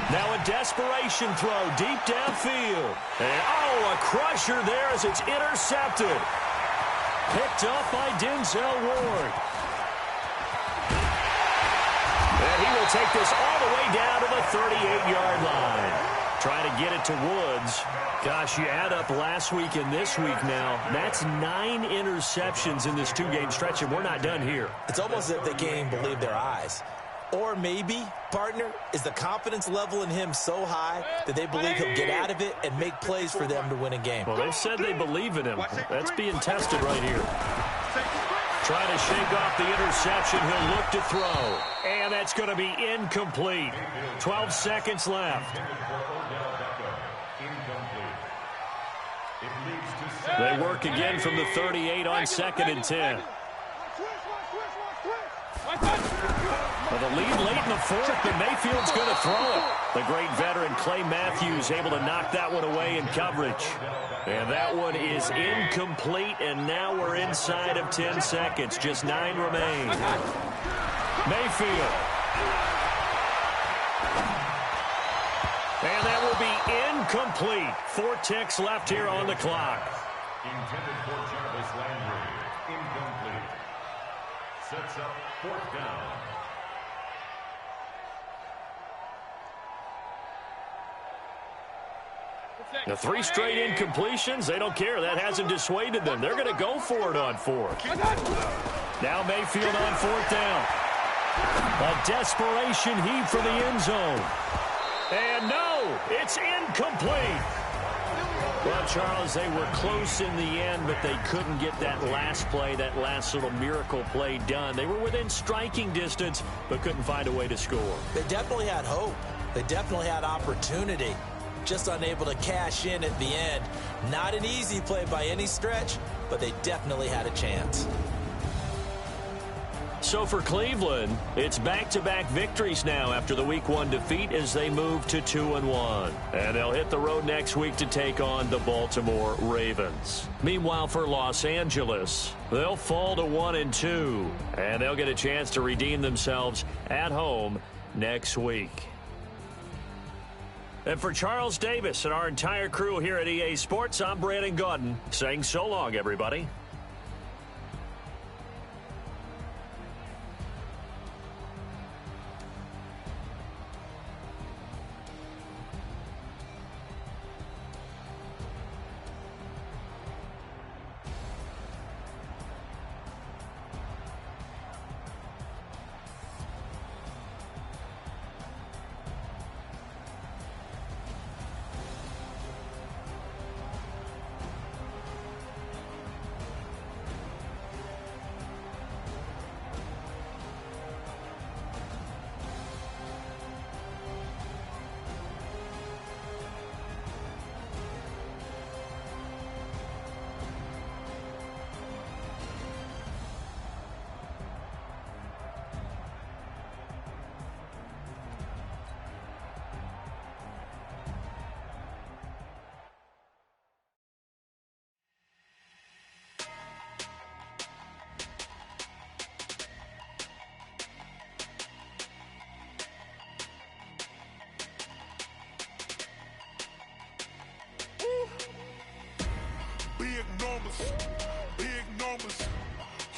Now a desperation throw deep downfield. And a crusher there as it's intercepted. Picked up by Denzel Ward. And he will take this all the way down to the 38-yard line. Trying to get it to Woods. Gosh, you add up last week and this week now. That's 9 interceptions in this 2-game stretch, and we're not done here. It's almost as if they can't even believe their eyes. Or maybe, partner, is the confidence level in him so high that they believe he'll get out of it and make plays for them to win a game. Well, they've said they believe in him. That's being tested right here. Trying to shake off the interception. He'll look to throw. And that's going to be incomplete. 12 seconds left. They work again from the 38 on 2nd and 10. Well, the lead late in the 4th, but Mayfield's going to throw it. The great veteran Clay Matthews able to knock that one away in coverage. And that one is incomplete, and now we're inside of 10 seconds. Just 9 remain. Mayfield. And that will be incomplete. 4 ticks left here on the clock. Intended for Jarvis Landry. Incomplete. Sets up 4th down. The 3 straight incompletions, they don't care. That hasn't dissuaded them. They're going to go for it on 4th. Now Mayfield on 4th down. A desperation heave for the end zone. And no, it's incomplete. Well, Charles, they were close in the end, but they couldn't get that last play, that last little miracle play done. They were within striking distance, but couldn't find a way to score. They definitely had hope. They definitely had opportunity. Just unable to cash in at the end. Not an easy play by any stretch, but they definitely had a chance. So for Cleveland, it's back-to-back victories now after the Week 1 defeat as they move to 2-1. And they'll hit the road next week to take on the Baltimore Ravens. Meanwhile, for Los Angeles, they'll fall to 1-2. And they'll get a chance to redeem themselves at home next week. And for Charles Davis and our entire crew here at EA Sports, I'm Brandon Gaudin saying so long, everybody.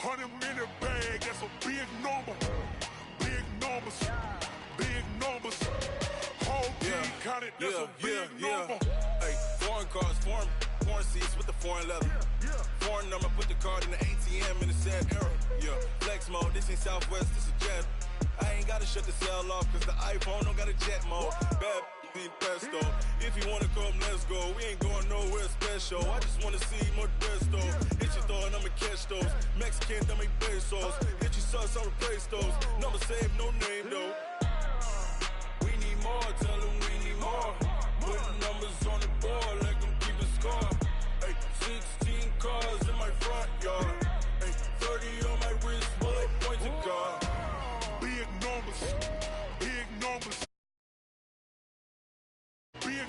100 in the bag, that's a big number. Big numbers, big numbers. Whole team counted, that's a big number. Hey, foreign cars, foreign seats with the foreign leather. Foreign number, put the card in the ATM in the sad era. Yeah, flex mode, this ain't Southwest, this a jet. I ain't gotta shut the cell off, cause the iPhone don't got a jet mode. Bad in pesto. If you wanna come, let's go. We ain't going nowhere special. I just wanna see more pesto. Hit your thought, I'ma catch those. Mexican, dummy pesos. Hit your sauce, I'll replace those. Number saved, no name though. We need more, tell them we need more. Putting numbers on the board like I'm keeping score. Hey, 16 cars in my front yard. Hey, 30 on my wrist, while I point to God. Big numbers, big numbers. Big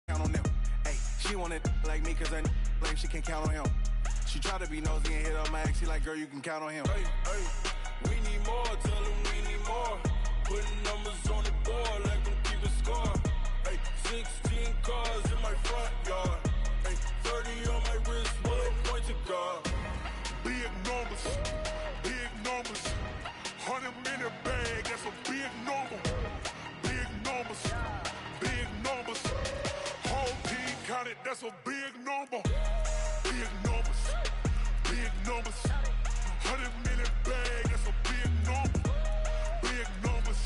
Count on them. Hey, she wanted like me cause I like she can count on him. She tried to be nosy and hit up my ex. She like, girl, you can count on him. Hey, hey, we need more, tell them we need more. Putting numbers on the board like I'm keeping score. Hey, 16 cars in my front yard. Hey, 30 on my wrist, while I point to God. Big numbers, big numbers. 100 in the bag, that's a big number. Big numbers, big numbers. Whole team counted, that's a big number. Big numbers, big numbers. 100 in the bag, that's a big number. Big numbers,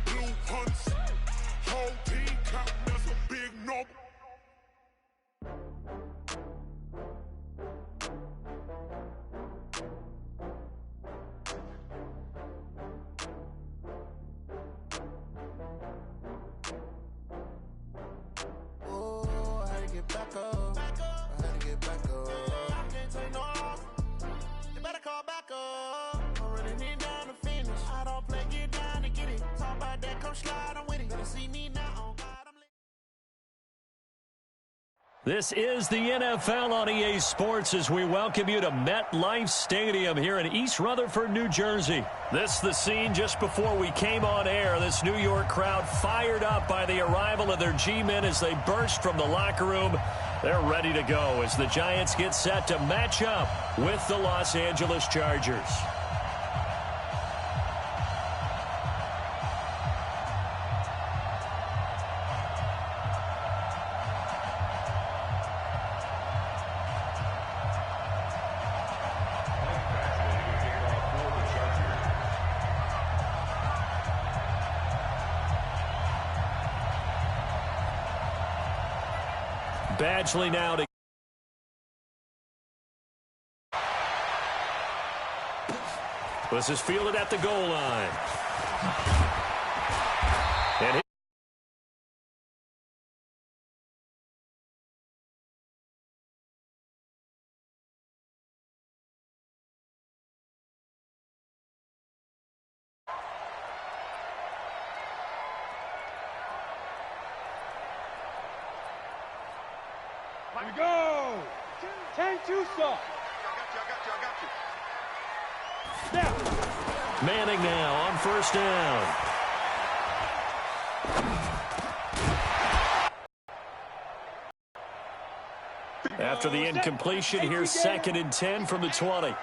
blue hunts. Whole team counting, that's a big number. Oh, I had to get back up. I had to get back up. I can't take no loss. You better call back up. I'm running it down to finish. I don't play, get down to get it. Talk about that, come slide, I'm with it. Better see me now on God, I'm lit. This is the NFL on EA Sports as we welcome you to MetLife Stadium here in East Rutherford, New Jersey. This is the scene just before we came on air. This New York crowd fired up by the arrival of their G-men as they burst from the locker room. They're ready to go as the Giants get set to match up with the Los Angeles Chargers. Badgley now to this is fielded at the goal line. And Here we go. 10-2 stop. Snap. Manning now on first down. After the incompletion, here's 2nd and 10 from the 20.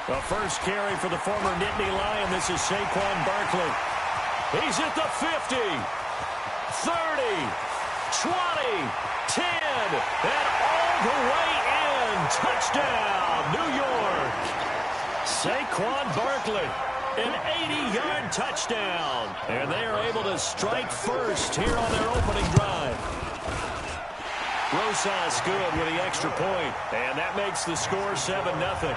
The first carry for the former Nittany Lion. This is Saquon Barkley. He's at the 50, 30, 20, 10, and all the way in. Touchdown, New York. Saquon Barkley, an 80-yard touchdown. And they are able to strike first here on their opening drive. Rosas good with the extra point, and that makes the score 7-0.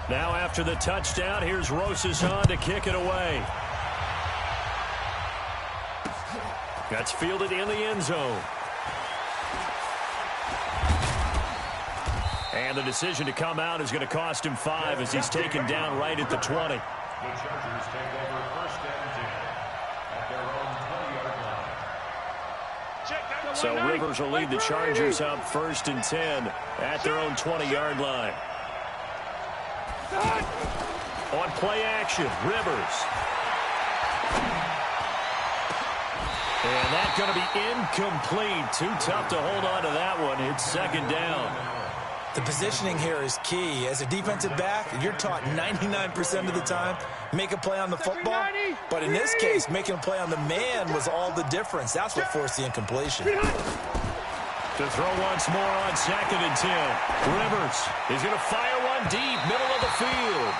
Now after the touchdown, here's Rosas on to kick it away. That's fielded in the end zone. And the decision to come out is going to cost him 5 as he's taken down right at the 20. The Chargers take over first and 10 at their own 20-yard line. So Rivers will lead the Chargers up first and 10 at their own 20-yard line. On play action, Rivers. And that's going to be incomplete. Too tough to hold on to that one. It's second down. The positioning here is key. As a defensive back, you're taught 99% of the time, make a play on the football. But in this case, making a play on the man was all the difference. That's what forced the incompletion. To throw once more on second and 10. Rivers is going to fire one deep, middle of the field.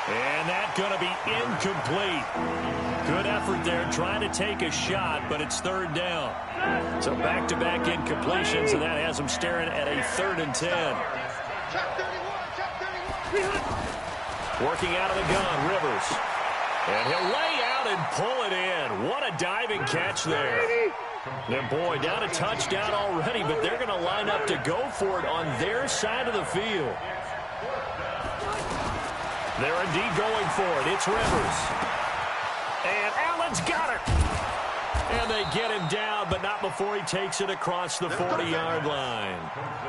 And that's going to be incomplete. Good effort there trying to take a shot, but it's third down. So back-to-back incompletions, and that has them staring at a 3rd and 10. Working out of the gun, Rivers. And he'll lay out and pull it in. What a diving catch there. And boy, down a touchdown already, but they're going to line up to go for it on their side of the field. They're indeed going for it. It's Rivers. And Allen's got it. And they get him down, but not before he takes it across the 40-yard line.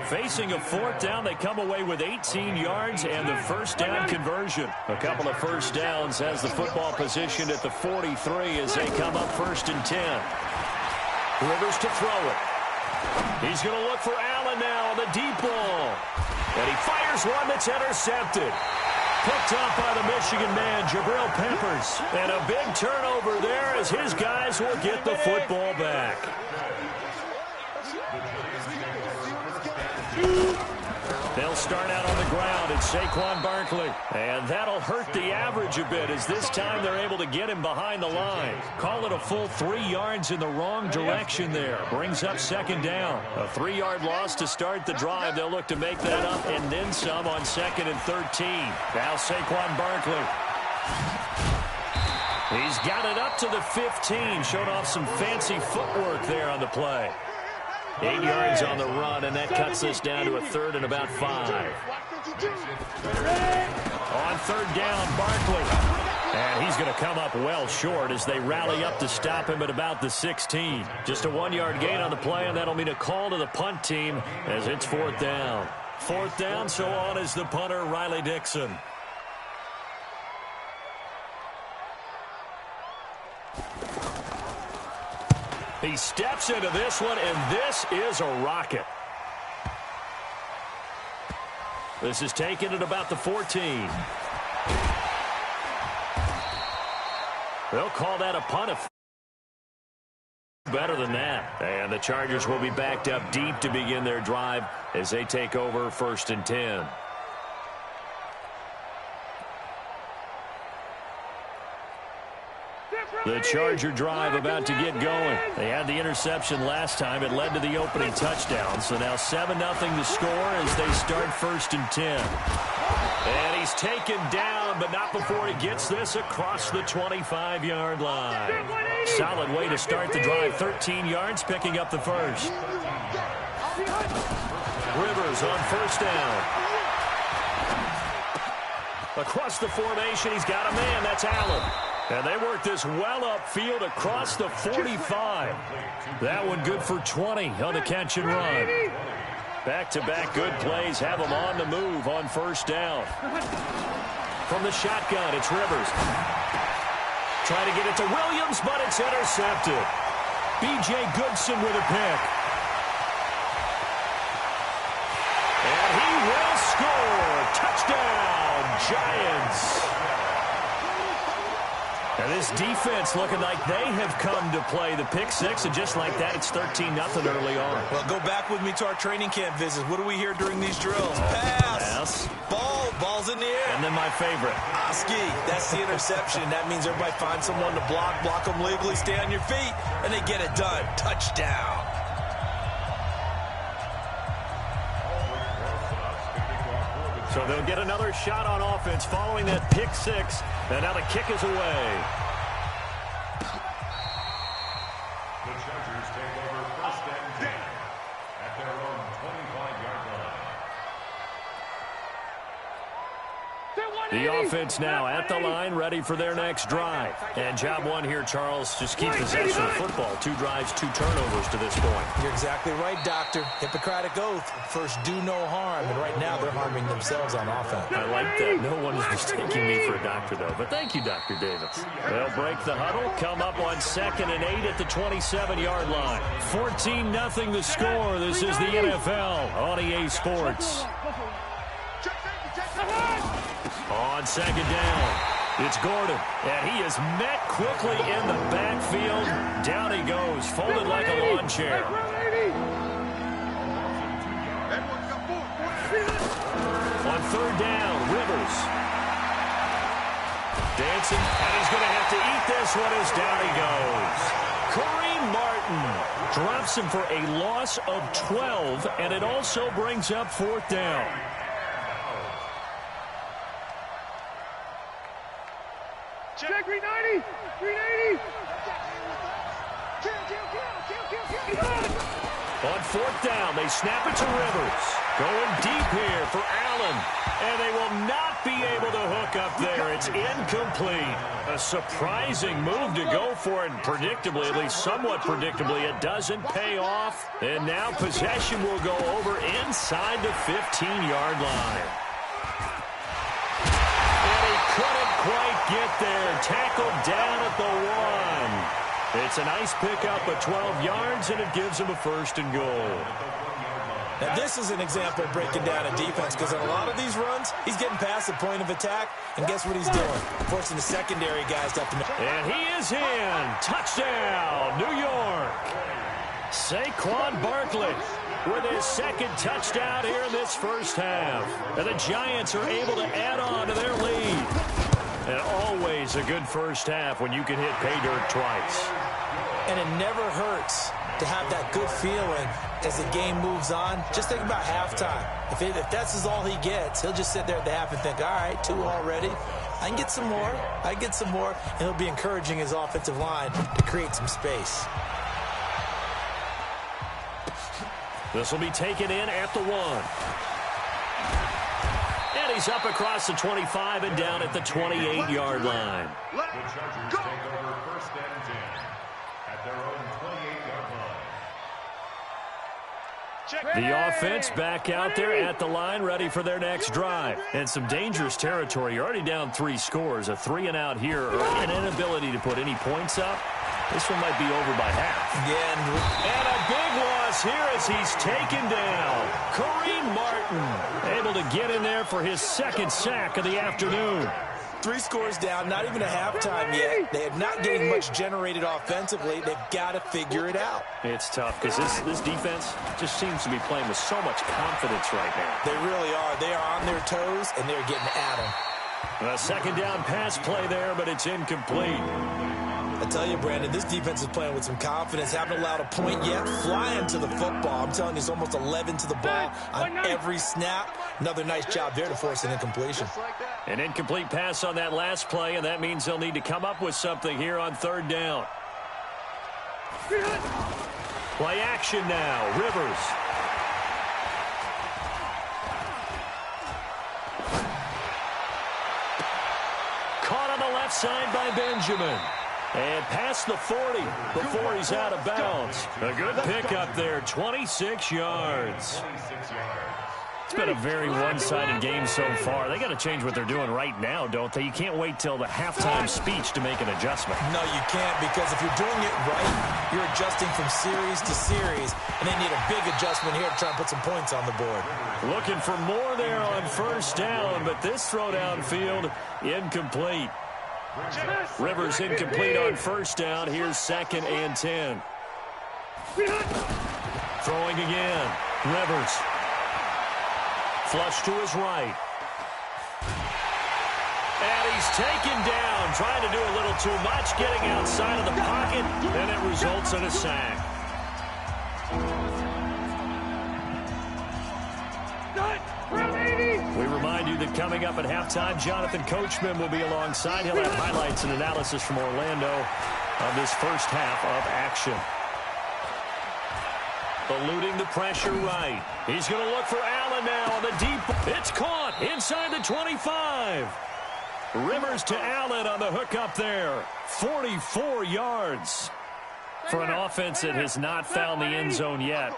Facing a 4th down, they come away with 18 yards and the first down conversion. A couple of first downs has the football positioned at the 43 as they come up first and 10. Rivers to throw it. He's going to look for Allen now on the deep ball. And he fires one that's intercepted. Picked up by the Michigan man, Jabril Peppers. And a big turnover there as his guys will get the football back. They'll start out on the ground. It's Saquon Barkley. And that'll hurt the average a bit as this time they're able to get him behind the line. Call it a full 3 yards in the wrong direction there. Brings up second down. A 3-yard loss to start the drive. They'll look to make that up and then some on 2nd and 13. Now Saquon Barkley. He's got it up to the 15. Showed off some fancy footwork there on the play. 8 yards on the run, and that cuts this down to a 3rd and about 5. On 3rd down, Barkley. And he's going to come up well short as they rally up to stop him at about the 16. Just a 1-yard gain on the play, and that'll mean a call to the punt team as it's 4th down. 4th down, so on is the punter, Riley Dixon. He steps into this one, and this is a rocket. This is taken at about the 14. They'll call that a punt. Better than that. And the Chargers will be backed up deep to begin their drive as they take over 1st and 10. The Charger drive about to get going. They had the interception last time. It led to the opening touchdown. So now 7-0 to score as they start 1st and 10. And he's taken down, but not before he gets this across the 25-yard line. Solid way to start the drive. 13 yards, picking up the first. Rivers on 1st down. Across the formation, he's got a man. That's Allen. And they work this well upfield across the 45. That one good for 20 on the catch and run. Back-to-back good plays have them on the move on 1st down. From the shotgun, it's Rivers. Trying to get it to Williams, but it's intercepted. B.J. Goodson with a pick. And he will score. Touchdown, Giants. And this defense looking like they have come to play the pick six, and just like that, it's 13-0 early on. Well, go back with me to our training camp visits. What do we hear during these drills? Pass. Ball's in the air. And then my favorite. Oski, that's the interception. That means everybody finds someone to block them legally, stay on your feet, and they get it done. Touchdown. So So they'll get another shot on offense following that pick six. And now the kick is away. The Chargers take over first and 10 at their own 25-yard line. The offense now at the line, ready for their next drive. And job one here, Charles, just keep possession of football. 2 drives, 2 turnovers to this point. You're exactly right, Doctor. Hippocratic oath. First, do no harm. And right now, they're harming themselves on offense. I like that. No one is mistaking me for a doctor, though. But thank you, Dr. Davis. They'll break the huddle, come up on 2nd and 8 at the 27-yard line. 14-0 the score. This is the NFL on EA Sports. On 2nd down, it's Gordon, and he is met quickly in the backfield. Down he goes, folded like a lawn chair. On 3rd down, Rivers. Dancing, and he's going to have to eat this one as down he goes. Kareem Martin drops him for a loss of 12, and it also brings up 4th down. Check 390! 380! On 4th down, they snap it to Rivers. Going deep here for Allen. And they will not be able to hook up there. It's incomplete. A surprising move to go for it. And predictably, at least somewhat predictably, it doesn't pay off. And now possession will go over inside the 15-yard line. Couldn't quite get there. Tackled down at the 1. It's a nice pickup of 12 yards, and it gives him a 1st and goal. Now, this is an example of breaking down a defense, because on a lot of these runs, he's getting past the point of attack, and guess what he's doing? Forcing the secondary guys to have to make. And he is in. Touchdown, New York. Saquon Barkley with his 2nd touchdown here in this first half. And the Giants are able to add on to their lead. And always a good first half when you can hit pay dirt twice. And it never hurts to have that good feeling as the game moves on. Just think about halftime. If that's all he gets, he'll just sit there at the half and think, all right, 2 already. I can get some more. I can get some more. And he'll be encouraging his offensive line to create some space. This will be taken in at the 1. And he's up across the 25 and down at the 28-yard line. The Chargers take over first and 10 at their own 28-yard line. The offense back out there at the line, ready for their next drive. And some dangerous territory. You're already down 3 scores. A 3-and-out here, or an inability to put any points up. This one might be over by half. Yeah, and a big loss here as he's taken down. Kareem Martin able to get in there for his 2nd sack of the afternoon. 3 scores down, not even a halftime yet. They are not getting much generated offensively. They've got to figure it out. It's tough because this defense just seems to be playing with so much confidence right now. They really are. They are on their toes, and they're getting at them. A 2nd down pass play there, but it's incomplete. I tell you, Brandon, this defense is playing with some confidence. Haven't allowed a point yet. Flying to the football. I'm telling you, it's almost 11 to the ball on every snap. Another nice job there to force an incompletion. An incomplete pass on that last play, and that means they'll need to come up with something here on 3rd down. Play action now. Rivers. Caught on the left side by Benjamin. And past the 40 before he's out of bounds. A good pickup there, 26 yards. It's been a very one-sided game so far. They got to change what they're doing right now, don't they? You can't wait till the halftime speech to make an adjustment. No, you can't, because if you're doing it right, you're adjusting from series to series, and they need a big adjustment here to try and put some points on the board. Looking for more there on 1st down, but this throw downfield incomplete. Rivers incomplete on 1st down. Here's 2nd and 10. Throwing again. Rivers. Flush to his right. And he's taken down, trying to do a little too much, getting outside of the pocket, and it results in a sack. We remind you coming up at halftime. Jonathan Coachman will be alongside. He'll have highlights and analysis from Orlando of this first half of action. Eluding the pressure right. He's going to look for Allen now on the deep. It's caught inside the 25. Rivers to Allen on the hook up there. 44 yards. For an offense that has not found the end zone yet,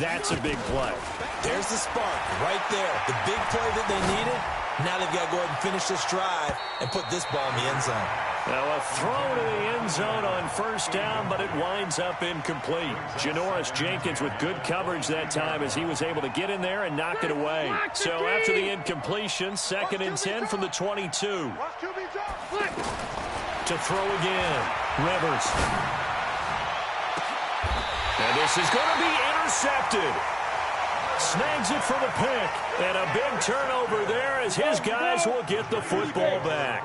that's a big play. There's the spark right there. The big play that they needed. Now they've got to go ahead and finish this drive and put this ball in the end zone. Now a throw to the end zone on first down, but it winds up incomplete. Janoris Jenkins with good coverage that time as he was able to get in there and knock it away. So after the incompletion, 2nd and 10 from the 22. To throw again, Rivers. And this is going to be intercepted. Snags it for the pick. And a big turnover there as his guys will get the football back.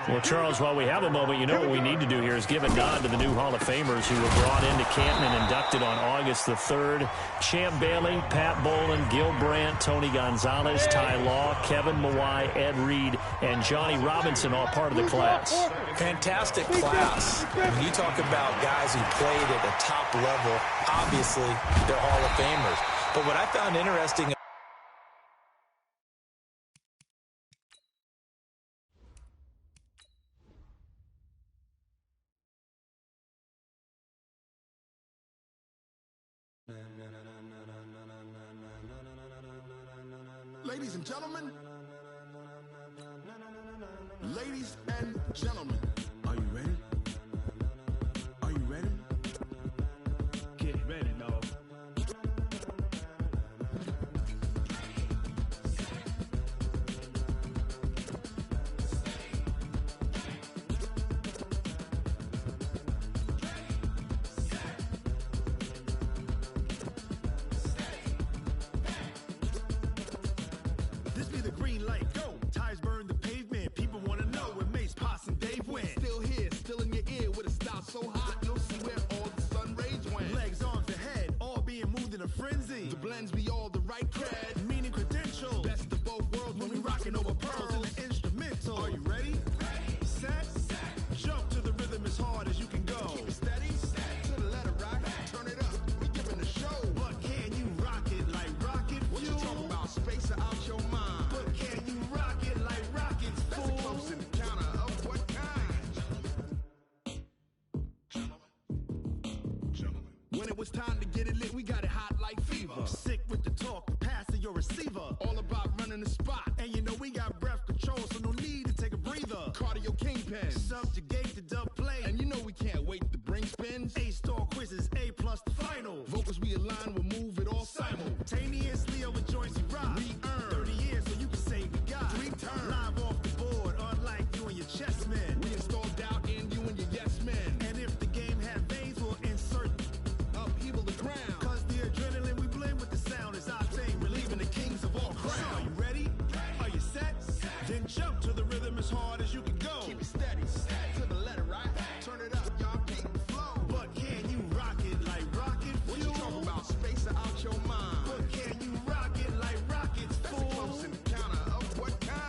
Well, Charles, while we have a moment, you know what we need to do here is give a nod to the new Hall of Famers who were brought into Canton and inducted on August the 3rd. Champ Bailey, Pat Bolin, Gil Brandt, Tony Gonzalez, Ty Law, Kevin Mawai, Ed Reed, and Johnny Robinson, all part of the class. Fantastic class. When you talk about guys who played at a top level, obviously they're Hall of Famers. But what I found interesting... Ladies and gentlemen, ladies and gentlemen, are you ready? Are you ready? Get ready, dog. This be the green light, go. Tires burn the pavement. People want to know where Mace, Poss, and Dave went. Still here, still in your ear with a style so hot, you'll see where all the sun rays went. Legs, arms, and head, all being moved in a frenzy. The blends be all the right cred, meaning credentials. Best of both worlds when we rocking over pearls in the instrumental. Are you ready? Set, jump to the rhythm as hard as you can go. Keep it steady, to the letter rock, turn it up, we giving the show. But can you rock it like rocket fuel? What you talking about, space or out your mind? But can you rock it like rockets, fool? That's a close encounter of what kind? Gentlemen. When it was time to get it lit, we got it hot like fever. Sick with the talk, pass to your receiver. All about running the spot. And you know we got breath control, so no need to take a breather. Cardio kingpin, subjugate the dub play. And you know we can't wait to bring spins. A-star quizzes, A+ the final. Vocals we align, we'll move it all simultaneously over joints we rock. We earn 30 years so you can say we got 3 turns. Live off the board, unlike you and your chess men. We install doubt in you and your yes men. And if the game had veins, we'll insert upheaval the ground. Cause the adrenaline we blend with the sound is our thing. Relieving the kings of all crowns. So are you ready? Are you set? Then jump to the rhythm as hard as you can go. Keep it steady, to the letter right. Turn it up, y'all keep the flow. But can you rock it like rocket fuel? What you talking about, space or out your mind? But can you rock it like rockets, fool? That's a close encounter of what kind?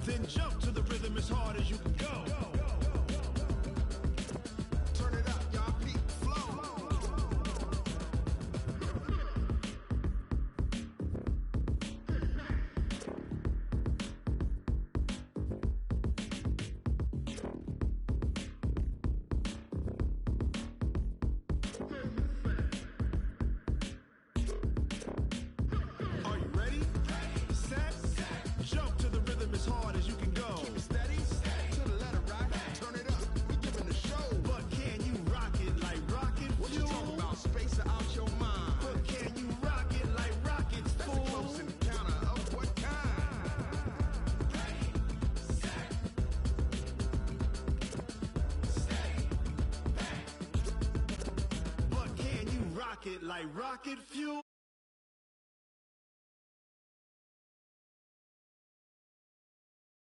Then jump to the rhythm as hard as you can go. Turn it up, y'all keep the flow. Are you ready? Set, jump to the rhythm as hard as you can go. Keep it steady, to the letter right. Turn it up, we giving the show. But can you rock it like rocket fuel? What you talking about, space or out your mind? But can you rock it like rockets, fool? That's a close encounter of what kind? But can you rock it like rocket fuel?